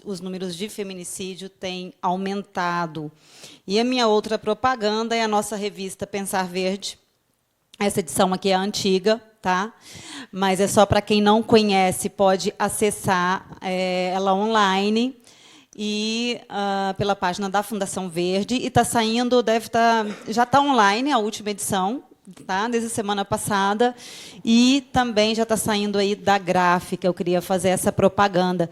os números de feminicídio têm aumentado. E a minha outra propaganda é a nossa revista Pensar Verde. Essa edição aqui é antiga, tá? Mas é só para quem não conhece, pode acessar ela online e pela página da Fundação Verde. E está saindo, já está online a última edição, tá? Desde semana passada. E também já está saindo aí da gráfica. Eu queria fazer essa propaganda.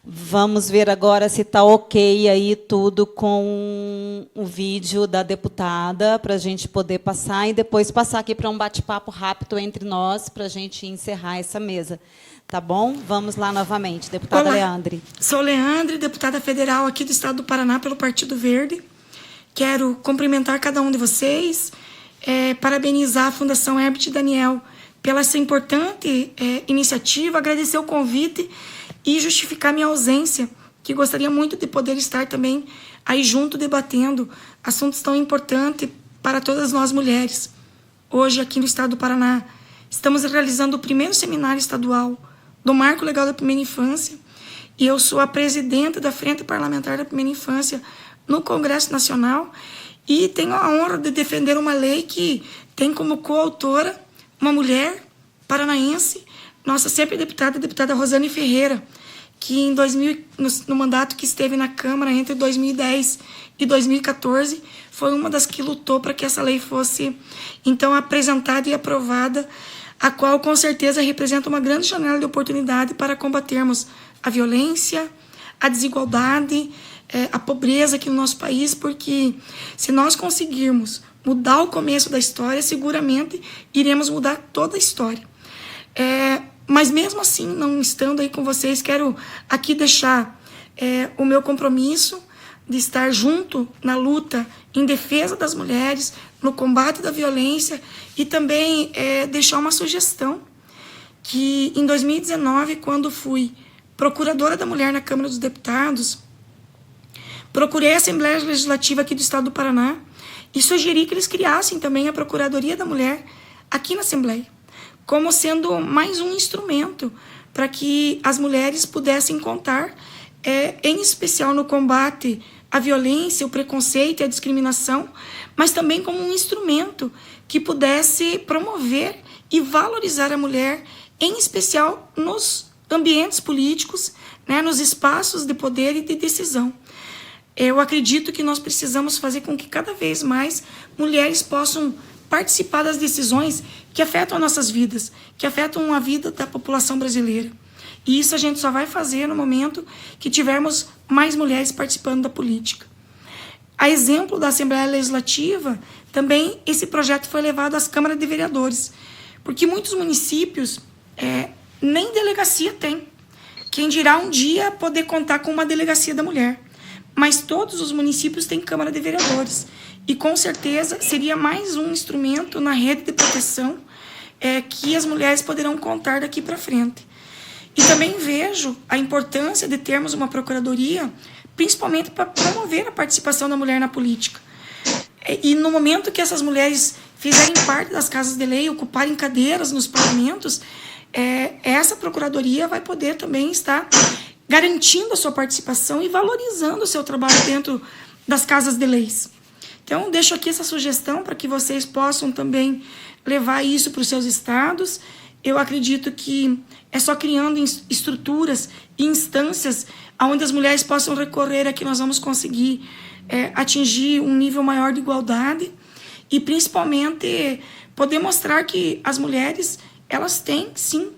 Vamos ver agora se está ok aí tudo com o vídeo da deputada, para a gente poder passar, e depois passar aqui para um bate-papo rápido entre nós, para a gente encerrar essa mesa. Tá bom? Vamos lá novamente. Deputada Leandre. Sou Leandre, deputada federal aqui do Estado do Paraná pelo Partido Verde. Quero cumprimentar cada um de vocês, parabenizar a Fundação Herbert Daniel pela essa importante iniciativa, agradecer o convite e justificar minha ausência, que gostaria muito de poder estar também aí junto, debatendo assuntos tão importantes para todas nós mulheres. Hoje, aqui no Estado do Paraná, estamos realizando o primeiro seminário estadual do Marco Legal da Primeira Infância, e eu sou a presidenta da Frente Parlamentar da Primeira Infância no Congresso Nacional, e tenho a honra de defender uma lei que tem como coautora uma mulher paranaense, nossa sempre deputada, a deputada Rosane Ferreira, que no mandato que esteve na Câmara entre 2010 e 2014, foi uma das que lutou para que essa lei fosse, então, apresentada e aprovada, a qual, com certeza, representa uma grande janela de oportunidade para combatermos a violência, a desigualdade, a pobreza aqui no nosso país, porque se nós conseguirmos mudar o começo da história, seguramente iremos mudar toda a história. Mas, mesmo assim, não estando aí com vocês, quero aqui deixar o meu compromisso de estar junto na luta em defesa das mulheres, no combate da violência, e também deixar uma sugestão que, em 2019, quando fui procuradora da mulher na Câmara dos Deputados, procurei a Assembleia Legislativa aqui do Estado do Paraná e sugeri que eles criassem também a Procuradoria da Mulher aqui na Assembleia, como sendo mais um instrumento para que as mulheres pudessem contar, em especial no combate à violência, o preconceito e a discriminação, mas também como um instrumento que pudesse promover e valorizar a mulher, em especial nos ambientes políticos, né, nos espaços de poder e de decisão. Eu acredito que nós precisamos fazer com que cada vez mais mulheres possam participar das decisões que afetam nossas vidas, que afetam a vida da população brasileira. E isso a gente só vai fazer no momento que tivermos mais mulheres participando da política. A exemplo da Assembleia Legislativa, também esse projeto foi levado às câmaras de vereadores, porque muitos municípios nem delegacia tem. Quem dirá um dia poder contar com uma delegacia da mulher. Mas todos os municípios têm Câmara de Vereadores. E, com certeza, seria mais um instrumento na rede de proteção que as mulheres poderão contar daqui para frente. E também vejo a importância de termos uma procuradoria, principalmente para promover a participação da mulher na política. E no momento que essas mulheres fizerem parte das casas de lei, ocuparem cadeiras nos parlamentos, essa procuradoria vai poder também estar garantindo a sua participação e valorizando o seu trabalho dentro das casas de leis. Então, deixo aqui essa sugestão para que vocês possam também levar isso para os seus estados. Eu acredito que é só criando estruturas e instâncias onde as mulheres possam recorrer a que nós vamos conseguir atingir um nível maior de igualdade e, principalmente, poder mostrar que as mulheres, elas têm, sim,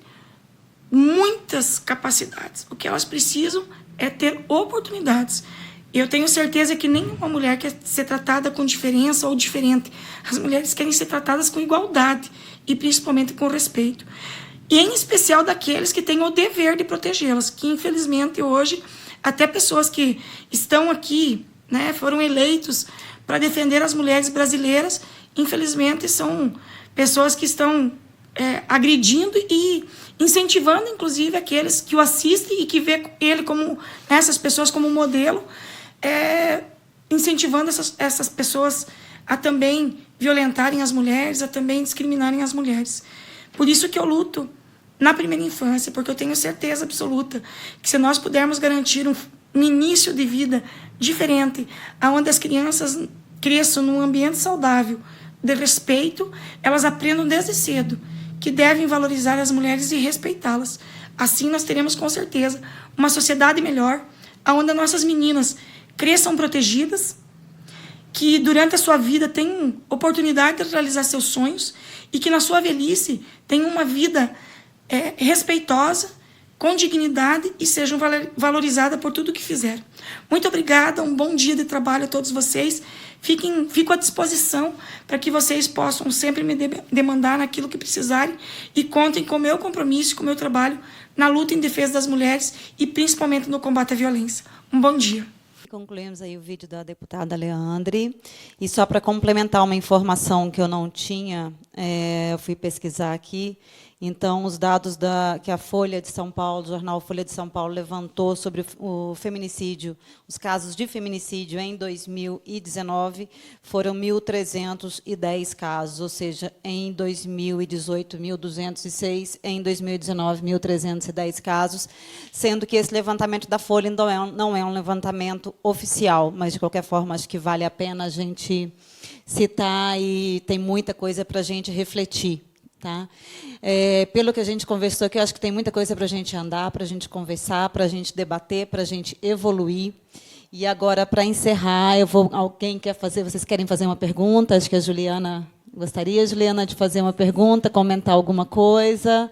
muitas capacidades. O que elas precisam é ter oportunidades. Eu tenho certeza que nenhuma mulher quer ser tratada com diferença ou diferente. As mulheres querem ser tratadas com igualdade e principalmente com respeito. E em especial daqueles que têm o dever de protegê-las, que infelizmente hoje até pessoas que estão aqui, né, foram eleitos para defender as mulheres brasileiras, infelizmente são pessoas que estão agredindo e incentivando, inclusive, aqueles que o assistem e que vê ele como, essas pessoas como modelo, incentivando essas pessoas a também violentarem as mulheres, a também discriminarem as mulheres. Por isso que eu luto na primeira infância, porque eu tenho certeza absoluta que se nós pudermos garantir um início de vida diferente, onde as crianças cresçam num ambiente saudável, de respeito, elas aprendam desde cedo que devem valorizar as mulheres e respeitá-las. Assim nós teremos, com certeza, uma sociedade melhor, onde as nossas meninas cresçam protegidas, que durante a sua vida tenham oportunidade de realizar seus sonhos e que na sua velhice tenham uma vida respeitosa, com dignidade e sejam valorizadas por tudo que fizeram. Muito obrigada, um bom dia de trabalho a todos vocês. Fico à disposição para que vocês possam sempre me demandar naquilo que precisarem e contem com o meu compromisso, com o meu trabalho na luta em defesa das mulheres e principalmente no combate à violência. Um bom dia. Concluímos aí o vídeo da deputada Leandre. E só para complementar uma informação que eu não tinha, eu fui pesquisar aqui. Então, os dados que a Folha de São Paulo, o jornal Folha de São Paulo, levantou sobre o feminicídio, os casos de feminicídio em 2019 foram 1.310 casos, ou seja, em 2018, 1.206, em 2019, 1.310 casos, sendo que esse levantamento da Folha não é um levantamento oficial, mas, de qualquer forma, acho que vale a pena a gente citar e tem muita coisa para a gente refletir. Tá? Pelo que a gente conversou aqui, eu acho que tem muita coisa para a gente andar, para a gente conversar, para a gente debater, para a gente evoluir. E agora, para encerrar, alguém quer fazer? Vocês querem fazer uma pergunta? Acho que a Juliana gostaria, Juliana, de fazer uma pergunta, comentar alguma coisa.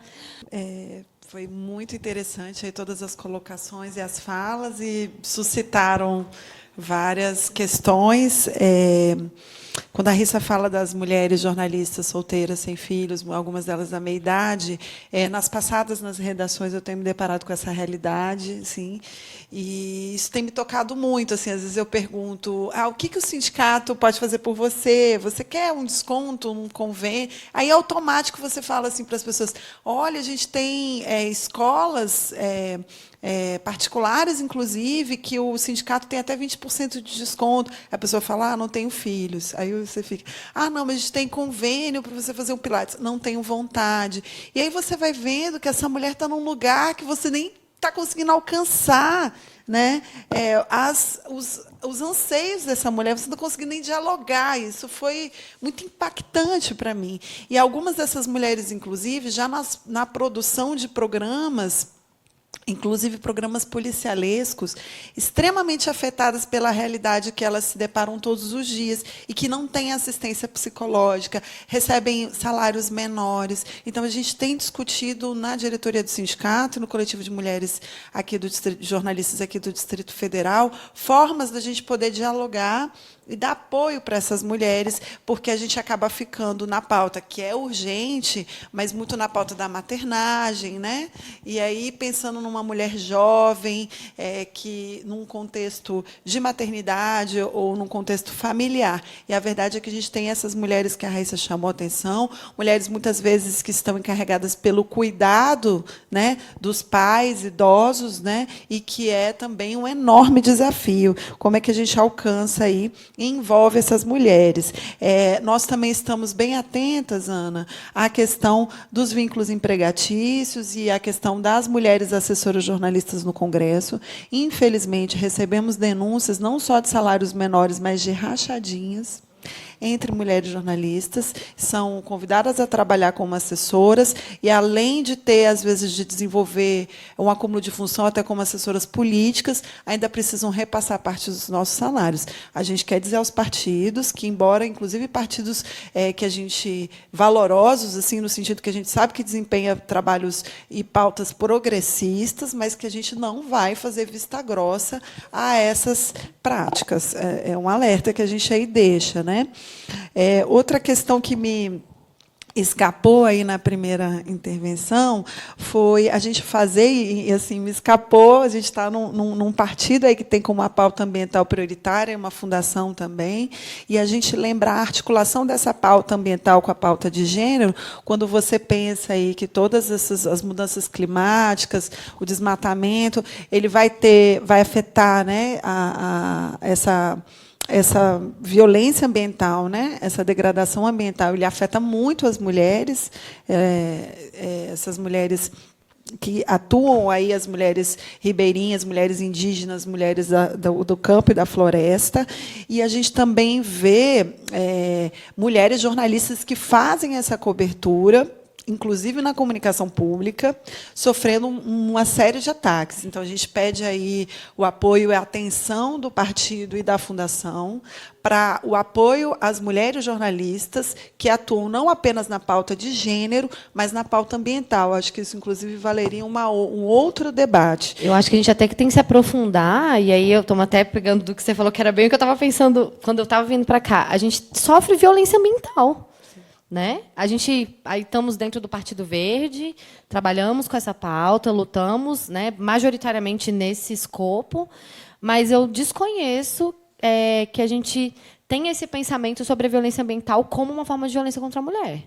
Foi muito interessante aí todas as colocações e as falas e suscitaram várias questões. Quando a Rissa fala das mulheres jornalistas solteiras, sem filhos, algumas delas da meia-idade, nas redações eu tenho me deparado com essa realidade, sim, e isso tem me tocado muito. Assim, às vezes eu pergunto, o que o sindicato pode fazer por você? Você quer um desconto, um convênio? Aí, automático, você fala assim para as pessoas, olha, a gente tem escolas particulares, inclusive, que o sindicato tem até 20% de desconto. A pessoa fala, não tenho filhos. Aí você fica, não, mas a gente tem convênio para você fazer um pilates. Não tenho vontade. E aí você vai vendo que essa mulher está num lugar que você nem está conseguindo alcançar, né? Os anseios dessa mulher, você não está conseguindo nem dialogar. Isso foi muito impactante para mim. E algumas dessas mulheres, inclusive, já na produção de programas inclusive programas policialescos, extremamente afetadas pela realidade que elas se deparam todos os dias e que não têm assistência psicológica, recebem salários menores. Então, a gente tem discutido na diretoria do sindicato, no coletivo de mulheres aqui do distrito, jornalistas aqui do Distrito Federal, formas da gente poder dialogar e dar apoio para essas mulheres, porque a gente acaba ficando na pauta que é urgente, mas muito na pauta da maternagem, né? E aí pensando numa mulher jovem, que num contexto de maternidade ou num contexto familiar. E a verdade é que a gente tem essas mulheres que a Raíssa chamou a atenção, mulheres muitas vezes que estão encarregadas pelo cuidado, né, dos pais idosos, né, e que é também um enorme desafio. Como é que a gente alcança aí e envolve essas mulheres? Nós também estamos bem atentas, Ana, à questão dos vínculos empregatícios e à questão das mulheres assessoras jornalistas no Congresso. Infelizmente, recebemos denúncias não só de salários menores, mas de rachadinhas entre mulheres jornalistas, são convidadas a trabalhar como assessoras e, além de ter, às vezes, de desenvolver um acúmulo de função até como assessoras políticas, ainda precisam repassar parte dos nossos salários. A gente quer dizer aos partidos que, embora, inclusive, partidos que a gente valorosos, assim, no sentido que a gente sabe que desempenha trabalhos e pautas progressistas, mas que a gente não vai fazer vista grossa a essas práticas. É um alerta que a gente aí deixa, né? Outra questão que me escapou aí na primeira intervenção foi a gente fazer, e assim, me escapou, a gente está num partido aí que tem como uma pauta ambiental prioritária, uma fundação também, e a gente lembra a articulação dessa pauta ambiental com a pauta de gênero, quando você pensa aí que todas as mudanças climáticas, o desmatamento, ele vai afetar, né, essa violência ambiental, né, essa degradação ambiental, ele afeta muito as mulheres, essas mulheres que atuam aí, as mulheres ribeirinhas, mulheres indígenas, mulheres do campo e da floresta, e a gente também vê mulheres jornalistas que fazem essa cobertura, inclusive na comunicação pública, sofrendo uma série de ataques. Então, a gente pede aí o apoio e a atenção do partido e da fundação para o apoio às mulheres jornalistas que atuam não apenas na pauta de gênero, mas na pauta ambiental. Acho que isso, inclusive, valeria um outro debate. Eu acho que a gente até que tem que se aprofundar, e aí eu estou até pegando do que você falou, que era bem o que eu estava pensando quando eu estava vindo para cá. A gente sofre violência ambiental. Né? A gente aí estamos dentro do Partido Verde, trabalhamos com essa pauta, lutamos, né, majoritariamente nesse escopo, mas eu desconheço que a gente tem esse pensamento sobre a violência ambiental como uma forma de violência contra a mulher.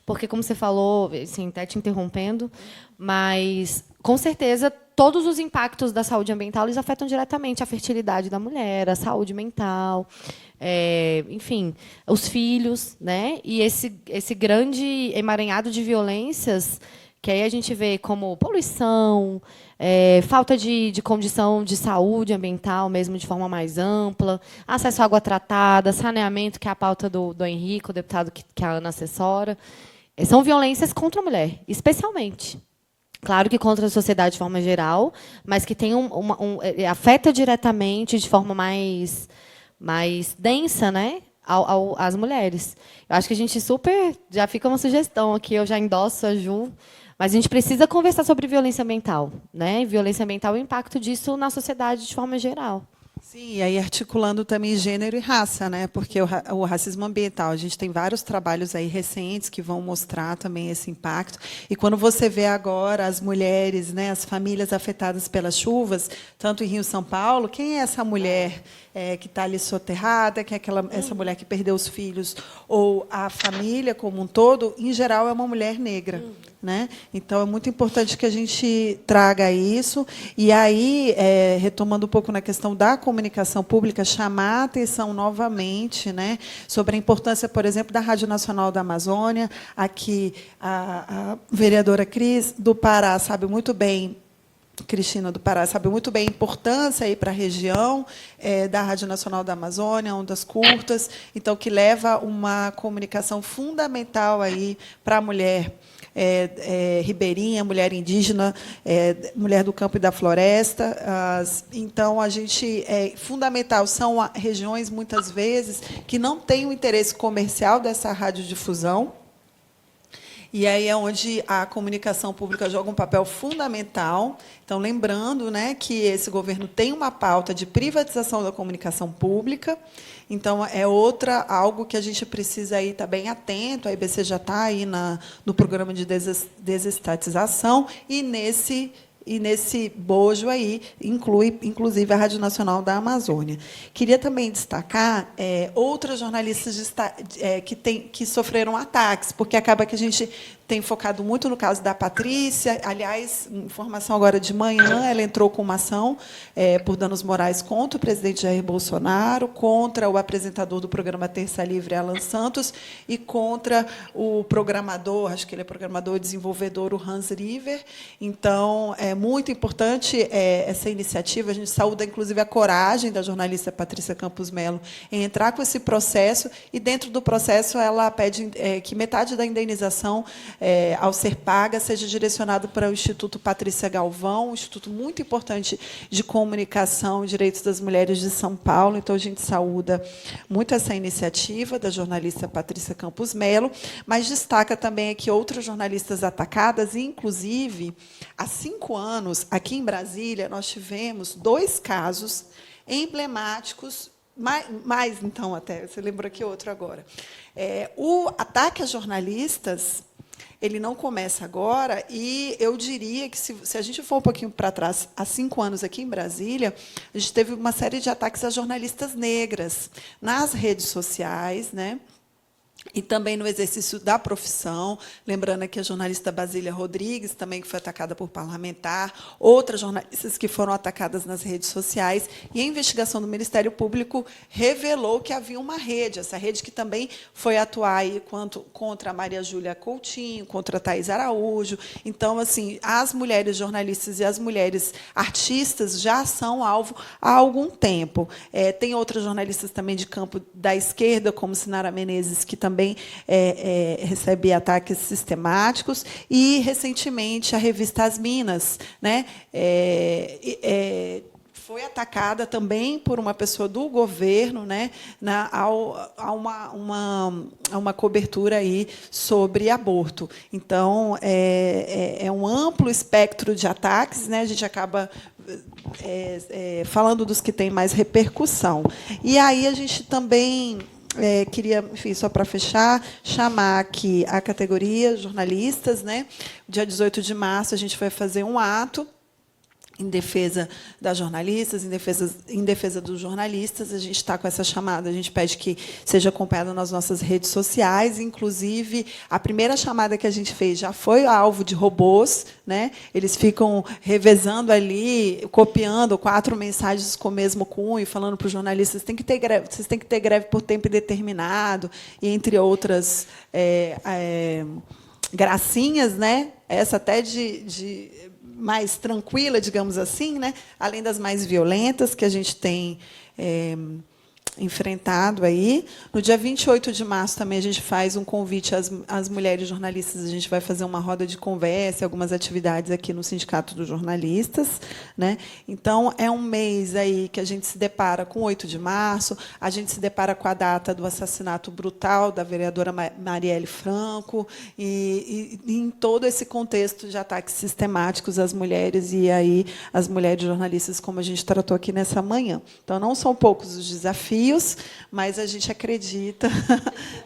Porque, como você falou, assim, até te interrompendo, mas, com certeza, todos os impactos da saúde ambiental eles afetam diretamente a fertilidade da mulher, a saúde mental, enfim, os filhos, né? E esse grande emaranhado de violências que aí a gente vê como poluição, falta de condição de saúde ambiental, mesmo de forma mais ampla, acesso à água tratada, saneamento, que é a pauta do Henrique, o deputado que a Ana assessora. São violências contra a mulher, especialmente. Claro que contra a sociedade de forma geral, mas que tem afeta diretamente, de forma mais densa, né, às mulheres. Eu acho que a gente já fica uma sugestão aqui, eu já endosso a Ju, mas a gente precisa conversar sobre violência ambiental, né? Violência ambiental e o impacto disso na sociedade de forma geral. Sim, e aí articulando também gênero e raça, né? Porque o racismo ambiental, a gente tem vários trabalhos aí recentes que vão mostrar também esse impacto. E quando você vê agora as mulheres, né, as famílias afetadas pelas chuvas, tanto em Rio e São Paulo, quem é essa mulher que está ali soterrada, que é essa mulher que perdeu os filhos, ou a família como um todo, em geral, é uma mulher negra. Né? Então, é muito importante que a gente traga isso. E aí, retomando um pouco na questão da comunicação pública, chamar a atenção novamente, né, sobre a importância, por exemplo, da Rádio Nacional da Amazônia. Aqui, a vereadora Cris, do Pará, sabe muito bem, Cristina do Pará, sabe muito bem a importância aí para a região da Rádio Nacional da Amazônia, ondas curtas, então, que leva uma comunicação fundamental aí para a mulher ribeirinha, mulher indígena, mulher do campo e da floresta. Então, a gente fundamental são regiões, muitas vezes, que não têm o interesse comercial dessa radiodifusão. E aí é onde a comunicação pública joga um papel fundamental. Então, lembrando, né, que esse governo tem uma pauta de privatização da comunicação pública. Então, é algo que a gente precisa aí estar bem atento. A IBC já está aí no programa de desestatização, e nesse bojo aí inclui, inclusive, a Rádio Nacional da Amazônia. Queria também destacar outras jornalistas que sofreram ataques, porque acaba que a gente tem focado muito no caso da Patrícia. Aliás, informação agora de manhã, ela entrou com uma ação por danos morais contra o presidente Jair Bolsonaro, contra o apresentador do programa Terça Livre, Alan Santos, e contra o programador, acho que ele é programador e desenvolvedor, o Hans River. Então, é muito importante essa iniciativa. A gente saúda, inclusive, a coragem da jornalista Patrícia Campos Melo em entrar com esse processo, e, dentro do processo, ela pede que metade da indenização, ao ser paga, seja direcionado para o Instituto Patrícia Galvão, um instituto muito importante de comunicação e direitos das mulheres de São Paulo. Então, a gente saúda muito essa iniciativa da jornalista Patrícia Campos Melo, mas destaca também aqui outras jornalistas atacadas, e, inclusive, há 5 anos, aqui em Brasília, nós tivemos 2 casos emblemáticos, mais então, até, você lembrou aqui outro agora. O ataque a jornalistas, ele não começa agora, e eu diria que, se a gente for um pouquinho para trás, há 5 anos, aqui em Brasília, a gente teve uma série de ataques a jornalistas negras nas redes sociais, né? E também no exercício da profissão. Lembrando aqui a jornalista Basília Rodrigues, também, que foi atacada por parlamentar, outras jornalistas que foram atacadas nas redes sociais, e a investigação do Ministério Público revelou que havia uma rede, essa rede que também foi atuar aí contra a Maria Júlia Coutinho, contra a Thaís Araújo. Então, assim, as mulheres jornalistas e as mulheres artistas já são alvo há algum tempo. Tem outras jornalistas também de campo da esquerda, como Sinara Menezes, que também recebe ataques sistemáticos, e, recentemente, a revista As Minas, né, foi atacada também por uma pessoa do governo, né, a uma cobertura aí sobre aborto. Então, é um amplo espectro de ataques, né, a gente acaba falando dos que têm mais repercussão. E aí a gente também queria, enfim, só para fechar, chamar aqui a categoria jornalistas, né? Dia 18 de março, a gente vai fazer um ato em defesa das jornalistas, em defesa dos jornalistas. A gente está com essa chamada, a gente pede que seja acompanhada nas nossas redes sociais. Inclusive, a primeira chamada que a gente fez já foi alvo de robôs, né? Eles ficam revezando ali, copiando 4 mensagens com o mesmo cunho, falando para os jornalistas: vocês têm que ter greve por tempo indeterminado, e entre outras gracinhas, né? Essa até de mais tranquila, digamos assim, né? Além das mais violentas que a gente tem enfrentado aí. No dia 28 de março, também, a gente faz um convite às mulheres jornalistas. A gente vai fazer uma roda de conversa, algumas atividades aqui no Sindicato dos Jornalistas, né? Então, é um mês aí que a gente se depara com 8 de março, a gente se depara com a data do assassinato brutal da vereadora Marielle Franco, e em todo esse contexto de ataques sistemáticos às mulheres, e aí as mulheres jornalistas, como a gente tratou aqui nessa manhã. Então, não são poucos os desafios, mas a gente acredita,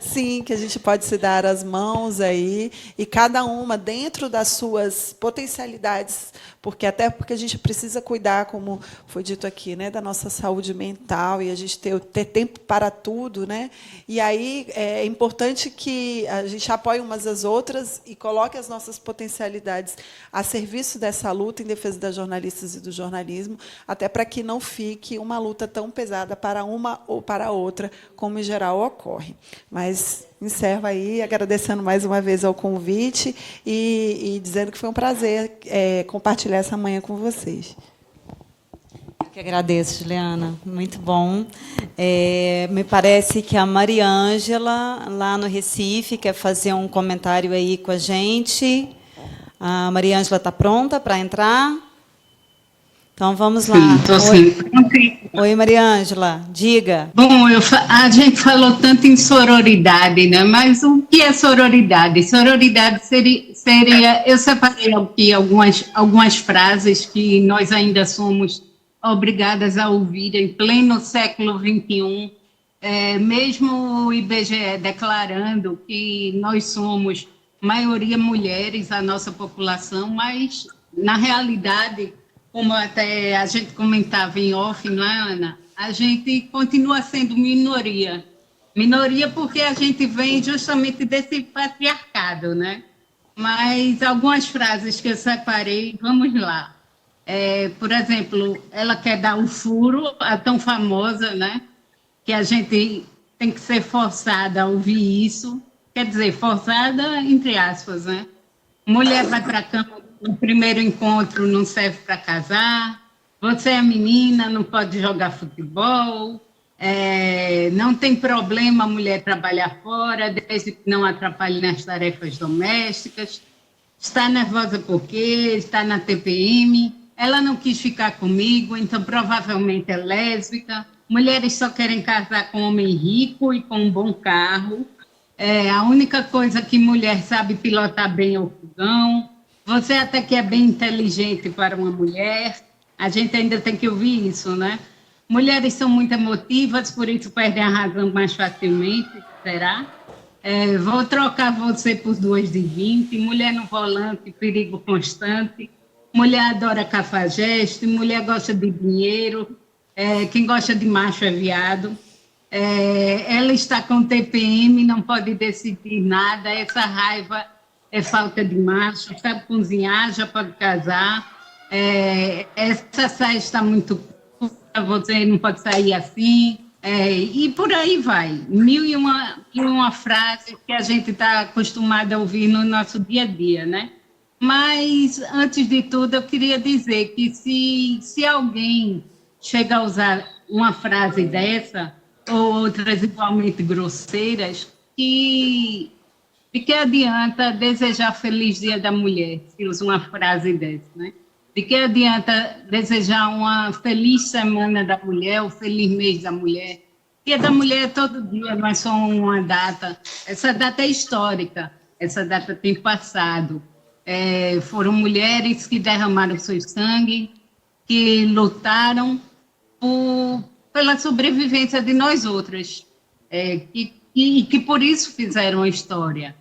sim, que a gente pode se dar as mãos aí, e cada uma dentro das suas potencialidades, porque a gente precisa cuidar, como foi dito aqui, né, da nossa saúde mental, e a gente ter tempo para tudo, né? E aí é importante que a gente apoie umas às outras e coloque as nossas potencialidades a serviço dessa luta em defesa das jornalistas e do jornalismo, até para que não fique uma luta tão pesada para uma ou para a outra, como em geral ocorre. Mas encerro aí, agradecendo mais uma vez ao convite, e dizendo que foi um prazer compartilhar essa manhã com vocês. Eu que agradeço, Juliana. Muito bom. Me parece que a Mariângela, lá no Recife, quer fazer um comentário aí com a gente. A Mariângela está pronta para entrar? Então, vamos lá. Sim, estou sim. Oi, Mariângela, diga. Bom, a gente falou tanto em sororidade, né? Mas o que é sororidade? Sororidade seria eu separei aqui algumas frases que nós ainda somos obrigadas a ouvir em pleno século XXI, mesmo o IBGE declarando que nós somos maioria mulheres, a nossa população, mas, na realidade, como até a gente comentava em off, não é, Ana? A gente continua sendo minoria. Minoria porque a gente vem justamente desse patriarcado, né? Mas algumas frases que eu separei, vamos lá. Por exemplo, ela quer dar o furo, a tão famosa, né? Que a gente tem que ser forçada a ouvir isso. Quer dizer, forçada entre aspas, né? Mulher vai para a cama no primeiro encontro, não serve para casar. Você é menina, não pode jogar futebol. Não tem problema a mulher trabalhar fora, desde que não atrapalhe nas tarefas domésticas. Está nervosa porque está na TPM. Ela não quis ficar comigo, então provavelmente é lésbica. Mulheres só querem casar com homem rico e com um bom carro. A única coisa que mulher sabe pilotar bem é o fogão. Você até que é bem inteligente para uma mulher. A gente ainda tem que ouvir isso, né? Mulheres são muito emotivas, por isso perdem a razão mais facilmente, será? Vou trocar você por 2 de 20. Mulher no volante, perigo constante. Mulher adora cafajeste, mulher gosta de dinheiro. Quem gosta de macho é viado. Ela está com TPM, não pode decidir nada. Essa raiva é falta de macho. Sabe cozinhar, já pode casar. Essa saia está muito curta, você não pode sair assim. E por aí vai. Mil e uma frases que a gente está acostumado a ouvir no nosso dia a dia, né? Mas, antes de tudo, eu queria dizer que se alguém chega a usar uma frase dessa, ou outras igualmente grosseiras, de que adianta desejar Feliz Dia da Mulher, se usa uma frase dessa, né? De que adianta desejar uma feliz Semana da Mulher, ou Feliz Mês da Mulher? Dia da Mulher é todo dia, não é só uma data. Essa data é histórica, essa data tem passado. Foram mulheres que derramaram seu sangue, que lutaram pela sobrevivência de nós outras, que por isso fizeram a história.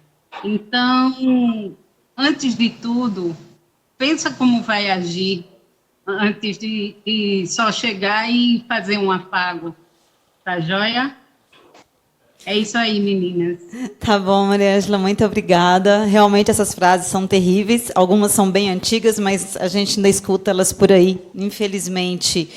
Então, antes de tudo, pensa como vai agir antes de só chegar e fazer um afago. Tá joia? É isso aí, meninas. Tá bom, Mariângela, muito obrigada. Realmente essas frases são terríveis, algumas são bem antigas, mas a gente ainda escuta elas por aí, infelizmente.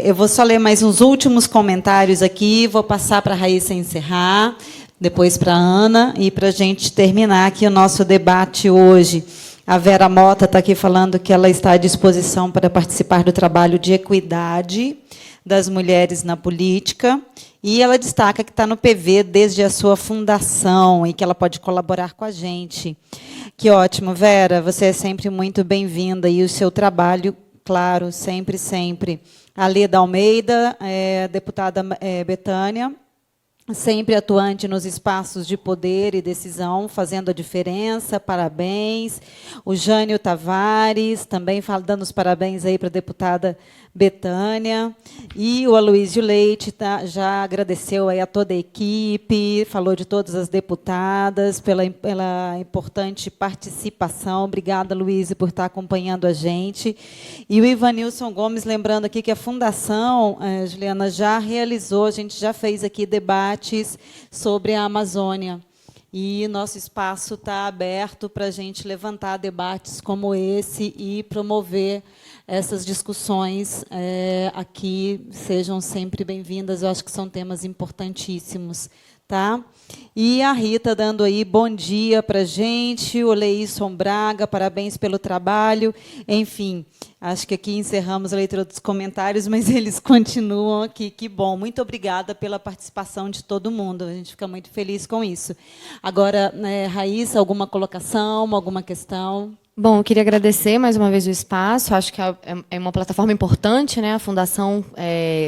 Eu vou só ler mais uns últimos comentários aqui, vou passar para a Raíssa encerrar, depois para a Ana, e para a gente terminar aqui o nosso debate hoje. A Vera Mota está aqui falando que ela está à disposição para participar do trabalho de equidade das mulheres na política, e ela destaca que está no PV desde a sua fundação e que ela pode colaborar com a gente. Que ótimo, Vera, você é sempre muito bem-vinda, e o seu trabalho, claro, sempre, sempre. A Leda Almeida, deputada Betânia, sempre atuante nos espaços de poder e decisão, fazendo a diferença, parabéns. O Jânio Tavares, também dando os parabéns aí para a deputada Betânia. E o Aloysio Leite já agradeceu aí a toda a equipe, falou de todas as deputadas pela importante participação. Obrigada, Luísa, por estar acompanhando a gente. E o Ivanilson Gomes, lembrando aqui que a Fundação, Juliana, já realizou, a gente já fez aqui debates sobre a Amazônia. E nosso espaço está aberto para a gente levantar debates como esse e promover essas discussões aqui. Sejam sempre bem-vindas, eu acho que são temas importantíssimos. tá? E a Rita dando aí bom dia para a gente, o Leison Braga, parabéns pelo trabalho. Enfim, acho que aqui encerramos a leitura dos comentários, mas eles continuam aqui. Que bom, muito obrigada pela participação de todo mundo, a gente fica muito feliz com isso. Agora, né, Raíssa, alguma colocação, alguma questão? Bom, eu queria agradecer mais uma vez o espaço. Acho que é uma plataforma importante, né? A Fundação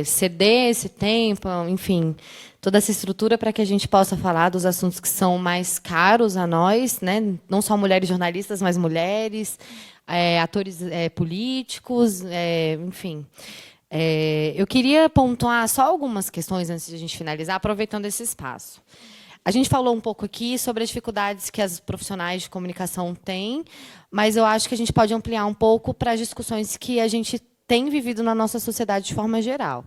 ceder esse tempo, enfim, toda essa estrutura para que a gente possa falar dos assuntos que são mais caros a nós, né? Não só mulheres jornalistas, mas mulheres, atores políticos, enfim. Eu queria pontuar só algumas questões antes de a gente finalizar, aproveitando esse espaço. A gente falou um pouco aqui sobre as dificuldades que as profissionais de comunicação têm, mas eu acho que a gente pode ampliar um pouco para as discussões que a gente tem vivido na nossa sociedade de forma geral.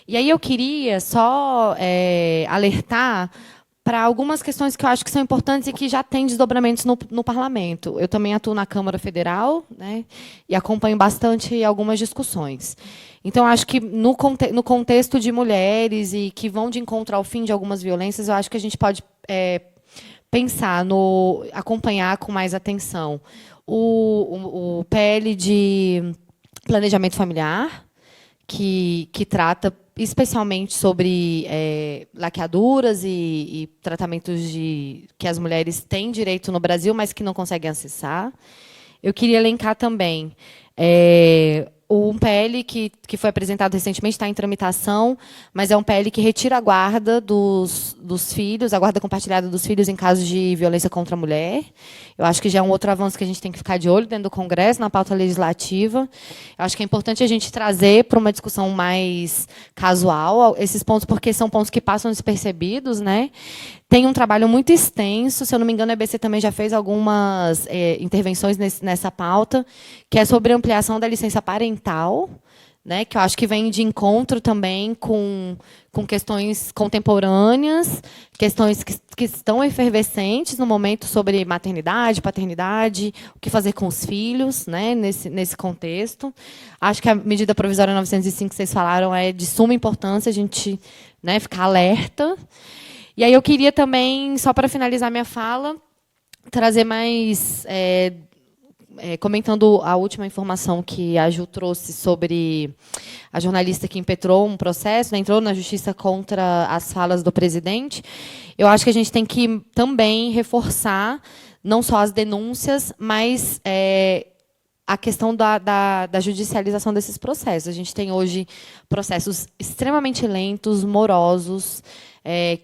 E aí eu queria só alertar para algumas questões que eu acho que são importantes e que já têm desdobramentos no parlamento. Eu também atuo na Câmara Federal, né, e acompanho bastante algumas discussões. Então, acho que no contexto de mulheres e que vão de encontro ao fim de algumas violências, eu acho que a gente pode pensar acompanhar com mais atenção o PL de planejamento familiar, que trata especialmente sobre laqueaduras e tratamentos que as mulheres têm direito no Brasil, mas que não conseguem acessar. Eu queria elencar também um PL que foi apresentado recentemente, está em tramitação, mas é um PL que retira a guarda dos filhos, a guarda compartilhada dos filhos em casos de violência contra a mulher. Eu acho que já é um outro avanço que a gente tem que ficar de olho dentro do Congresso, na pauta legislativa. Eu acho que é importante a gente trazer para uma discussão mais casual esses pontos, porque são pontos que passam despercebidos, né? Tem um trabalho muito extenso, se eu não me engano, a EBC também já fez algumas intervenções nessa pauta, que é sobre a ampliação da licença parental, né, que eu acho que vem de encontro também com questões contemporâneas, questões que estão efervescentes no momento sobre maternidade, paternidade, o que fazer com os filhos, né, nesse contexto. Acho que a medida provisória 905 que vocês falaram é de suma importância a gente, né, ficar alerta. E aí eu queria também, só para finalizar minha fala, trazer mais, comentando a última informação que a Ju trouxe sobre a jornalista que impetrou um processo, né, entrou na justiça contra as falas do presidente. Eu acho que a gente tem que também reforçar não só as denúncias, mas a questão da judicialização desses processos. A gente tem hoje processos extremamente lentos, morosos,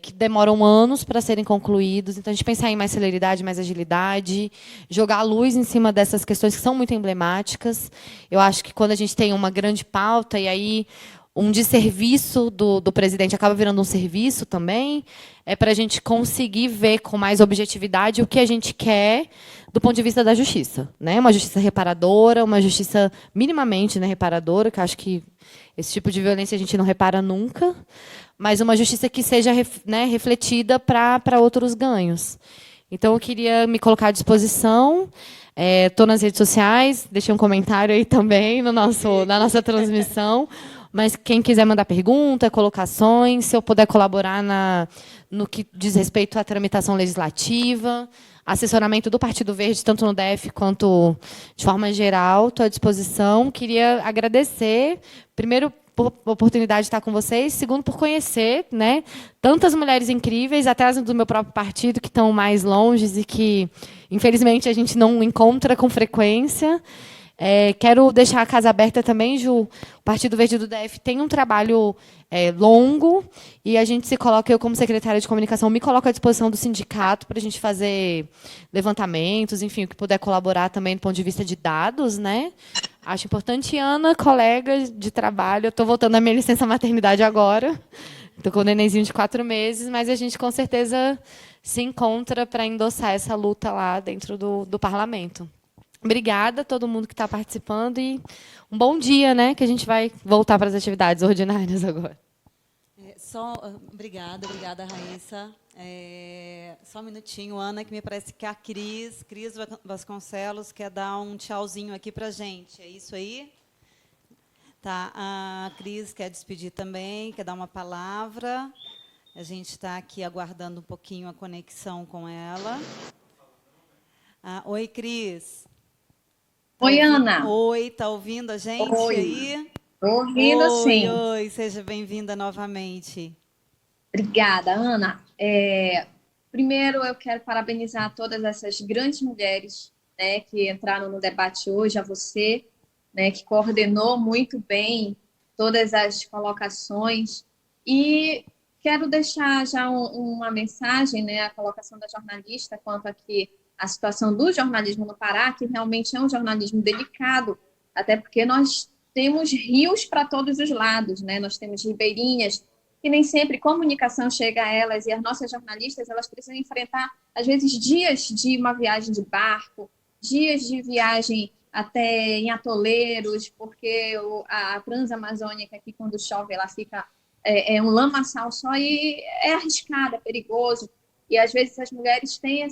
que demoram anos para serem concluídos. Então, a gente pensar em mais celeridade, mais agilidade, jogar a luz em cima dessas questões que são muito emblemáticas. Eu acho que quando a gente tem uma grande pauta, e aí um desserviço do presidente acaba virando um serviço também, é para a gente conseguir ver com mais objetividade o que a gente quer do ponto de vista da justiça, né? Uma justiça reparadora, uma justiça minimamente, né, reparadora, que eu acho que esse tipo de violência a gente não repara nunca, mas uma justiça que seja, né, refletida para outros ganhos. Então, eu queria me colocar à disposição. Estou nas redes sociais, deixei um comentário aí também na nossa transmissão. Mas quem quiser mandar pergunta, colocações, se eu puder colaborar no que diz respeito à tramitação legislativa, assessoramento do Partido Verde, tanto no DF quanto de forma geral, estou à disposição. Queria agradecer, primeiro, por a oportunidade de estar com vocês, segundo, por conhecer, né, tantas mulheres incríveis, até as do meu próprio partido, que estão mais longe e que, infelizmente, a gente não encontra com frequência. Quero deixar a casa aberta também, Ju. O Partido Verde do DF tem um trabalho longo e a gente se coloca, eu como secretária de comunicação, me coloco à disposição do sindicato para a gente fazer levantamentos, enfim, o que puder colaborar também do ponto de vista de dados, né? Acho importante. Ana, colega de trabalho, eu estou voltando à minha licença maternidade agora, estou com um nenenzinho de 4 meses, mas a gente com certeza se encontra para endossar essa luta lá dentro do parlamento. Obrigada a todo mundo que está participando e um bom dia, né? Que a gente vai voltar para as atividades ordinárias agora. Obrigada, Raíssa. Só um minutinho, Ana, que me parece que a Cris Vasconcelos quer dar um tchauzinho aqui para a gente. É isso aí? Tá, a Cris quer despedir também, quer dar uma palavra. A gente está aqui aguardando um pouquinho a conexão com ela. Oi, Cris. Oi, Ana. Oi, tá ouvindo a gente aí? Estou ouvindo, sim. Oi, seja bem-vinda novamente. Obrigada, Ana. Primeiro, eu quero parabenizar todas essas grandes mulheres, né, que entraram no debate hoje, a você, né, que coordenou muito bem todas as colocações. E quero deixar já uma mensagem, né, a colocação da jornalista quanto aqui a situação do jornalismo no Pará, que realmente é um jornalismo delicado, até porque nós temos rios para todos os lados, né? Nós temos ribeirinhas, que nem sempre comunicação chega a elas, e as nossas jornalistas, elas precisam enfrentar, às vezes, dias de uma viagem de barco, dias de viagem até em atoleiros, porque a Transamazônica aqui, quando chove, ela fica um lamaçal só, e é arriscado, é perigoso, e às vezes as mulheres têm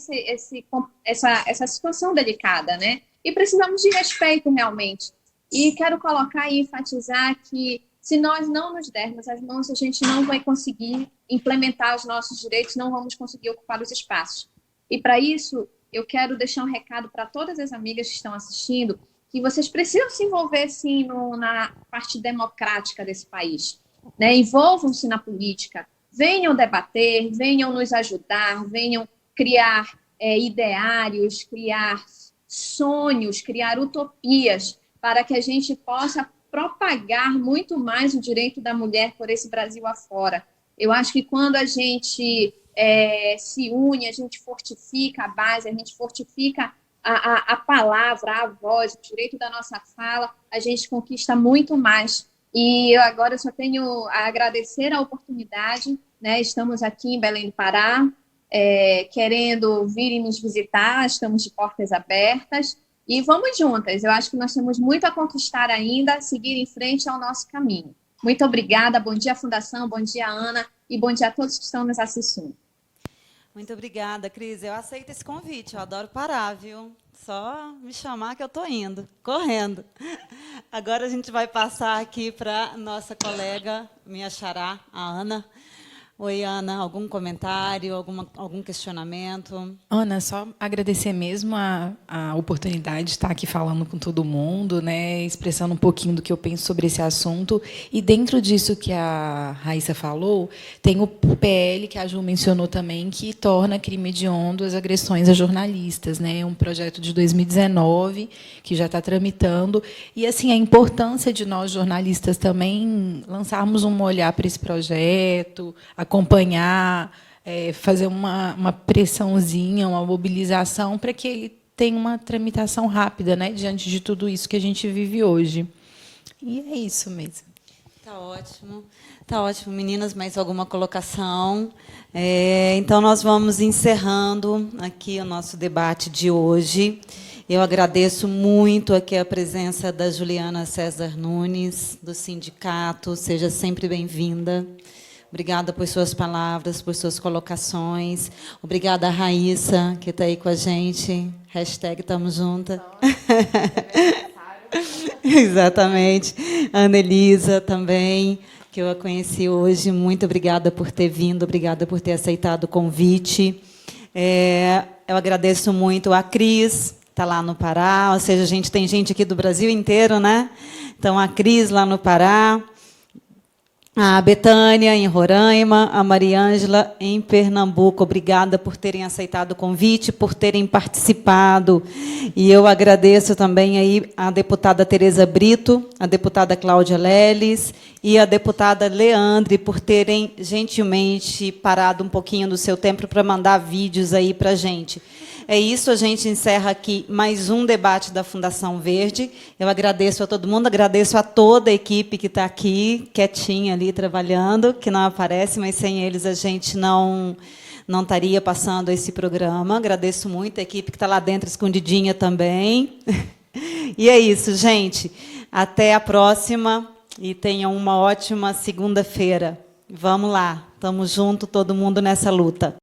essa situação delicada, né? E precisamos de respeito, realmente. E quero colocar e enfatizar que, se nós não nos dermos as mãos, a gente não vai conseguir implementar os nossos direitos, não vamos conseguir ocupar os espaços. E, para isso, eu quero deixar um recado para todas as amigas que estão assistindo, que vocês precisam se envolver, sim, na parte democrática desse país, né? Envolvam-se na política, venham debater, venham nos ajudar, venham criar ideários, criar sonhos, criar utopias, para que a gente possa propagar muito mais o direito da mulher por esse Brasil afora. Eu acho que quando a gente se une, a gente fortifica a base, a gente fortifica a palavra, a voz, o direito da nossa fala, a gente conquista muito mais. E agora eu só tenho a agradecer a oportunidade, né? Estamos aqui em Belém do Pará, querendo vir e nos visitar, estamos de portas abertas e vamos juntas. Eu acho que nós temos muito a conquistar ainda, seguir em frente ao nosso caminho. Muito obrigada, bom dia, Fundação, bom dia, Ana, e bom dia a todos que estão nos assistindo. Muito obrigada, Cris. Eu aceito esse convite, eu adoro Pará, viu? Só me chamar que eu estou indo, correndo. Agora a gente vai passar aqui para nossa colega, minha xará, a Ana. Oi, Ana, algum comentário, algum questionamento? Ana, só agradecer mesmo a oportunidade de estar aqui falando com todo mundo, né, expressando um pouquinho do que eu penso sobre esse assunto. E dentro disso que a Raíssa falou, tem o PL, que a Ju mencionou também, que torna crime hediondo as agressões a jornalistas, né, um projeto de 2019 que já está tramitando. E assim, a importância de nós, jornalistas, também lançarmos um olhar para esse projeto, acompanhar, fazer uma pressãozinha, uma mobilização para que ele tenha uma tramitação rápida, né, diante de tudo isso que a gente vive hoje. E é isso mesmo. Tá ótimo. Tá ótimo, meninas. Mais alguma colocação? Então, nós vamos encerrando aqui o nosso debate de hoje. Eu agradeço muito aqui a presença da Juliana César Nunes, do sindicato. Seja sempre bem-vinda. Obrigada por suas palavras, por suas colocações. Obrigada a Raíssa, que está aí com a gente. Hashtag Tamo Junta. Exatamente. A Ana Elisa também, que eu a conheci hoje. Muito obrigada por ter vindo, obrigada por ter aceitado o convite. Eu agradeço muito a Cris, está lá no Pará. Ou seja, tem gente aqui do Brasil inteiro, né? Então, a Cris lá no Pará. A Betânia, em Roraima, a Mariângela, em Pernambuco. Obrigada por terem aceitado o convite, por terem participado. E eu agradeço também aí a deputada Tereza Brito, a deputada Cláudia Leles e a deputada Leandre, por terem gentilmente parado um pouquinho do seu tempo para mandar vídeos aí para a gente. É isso, a gente encerra aqui mais um debate da Fundação Verde. Eu agradeço a todo mundo, agradeço a toda a equipe que está aqui, quietinha ali, trabalhando, que não aparece, mas sem eles a gente não estaria passando esse programa. Agradeço muito a equipe que está lá dentro, escondidinha também. E é isso, gente. Até a próxima e tenham uma ótima segunda-feira. Vamos lá, estamos juntos, todo mundo nessa luta.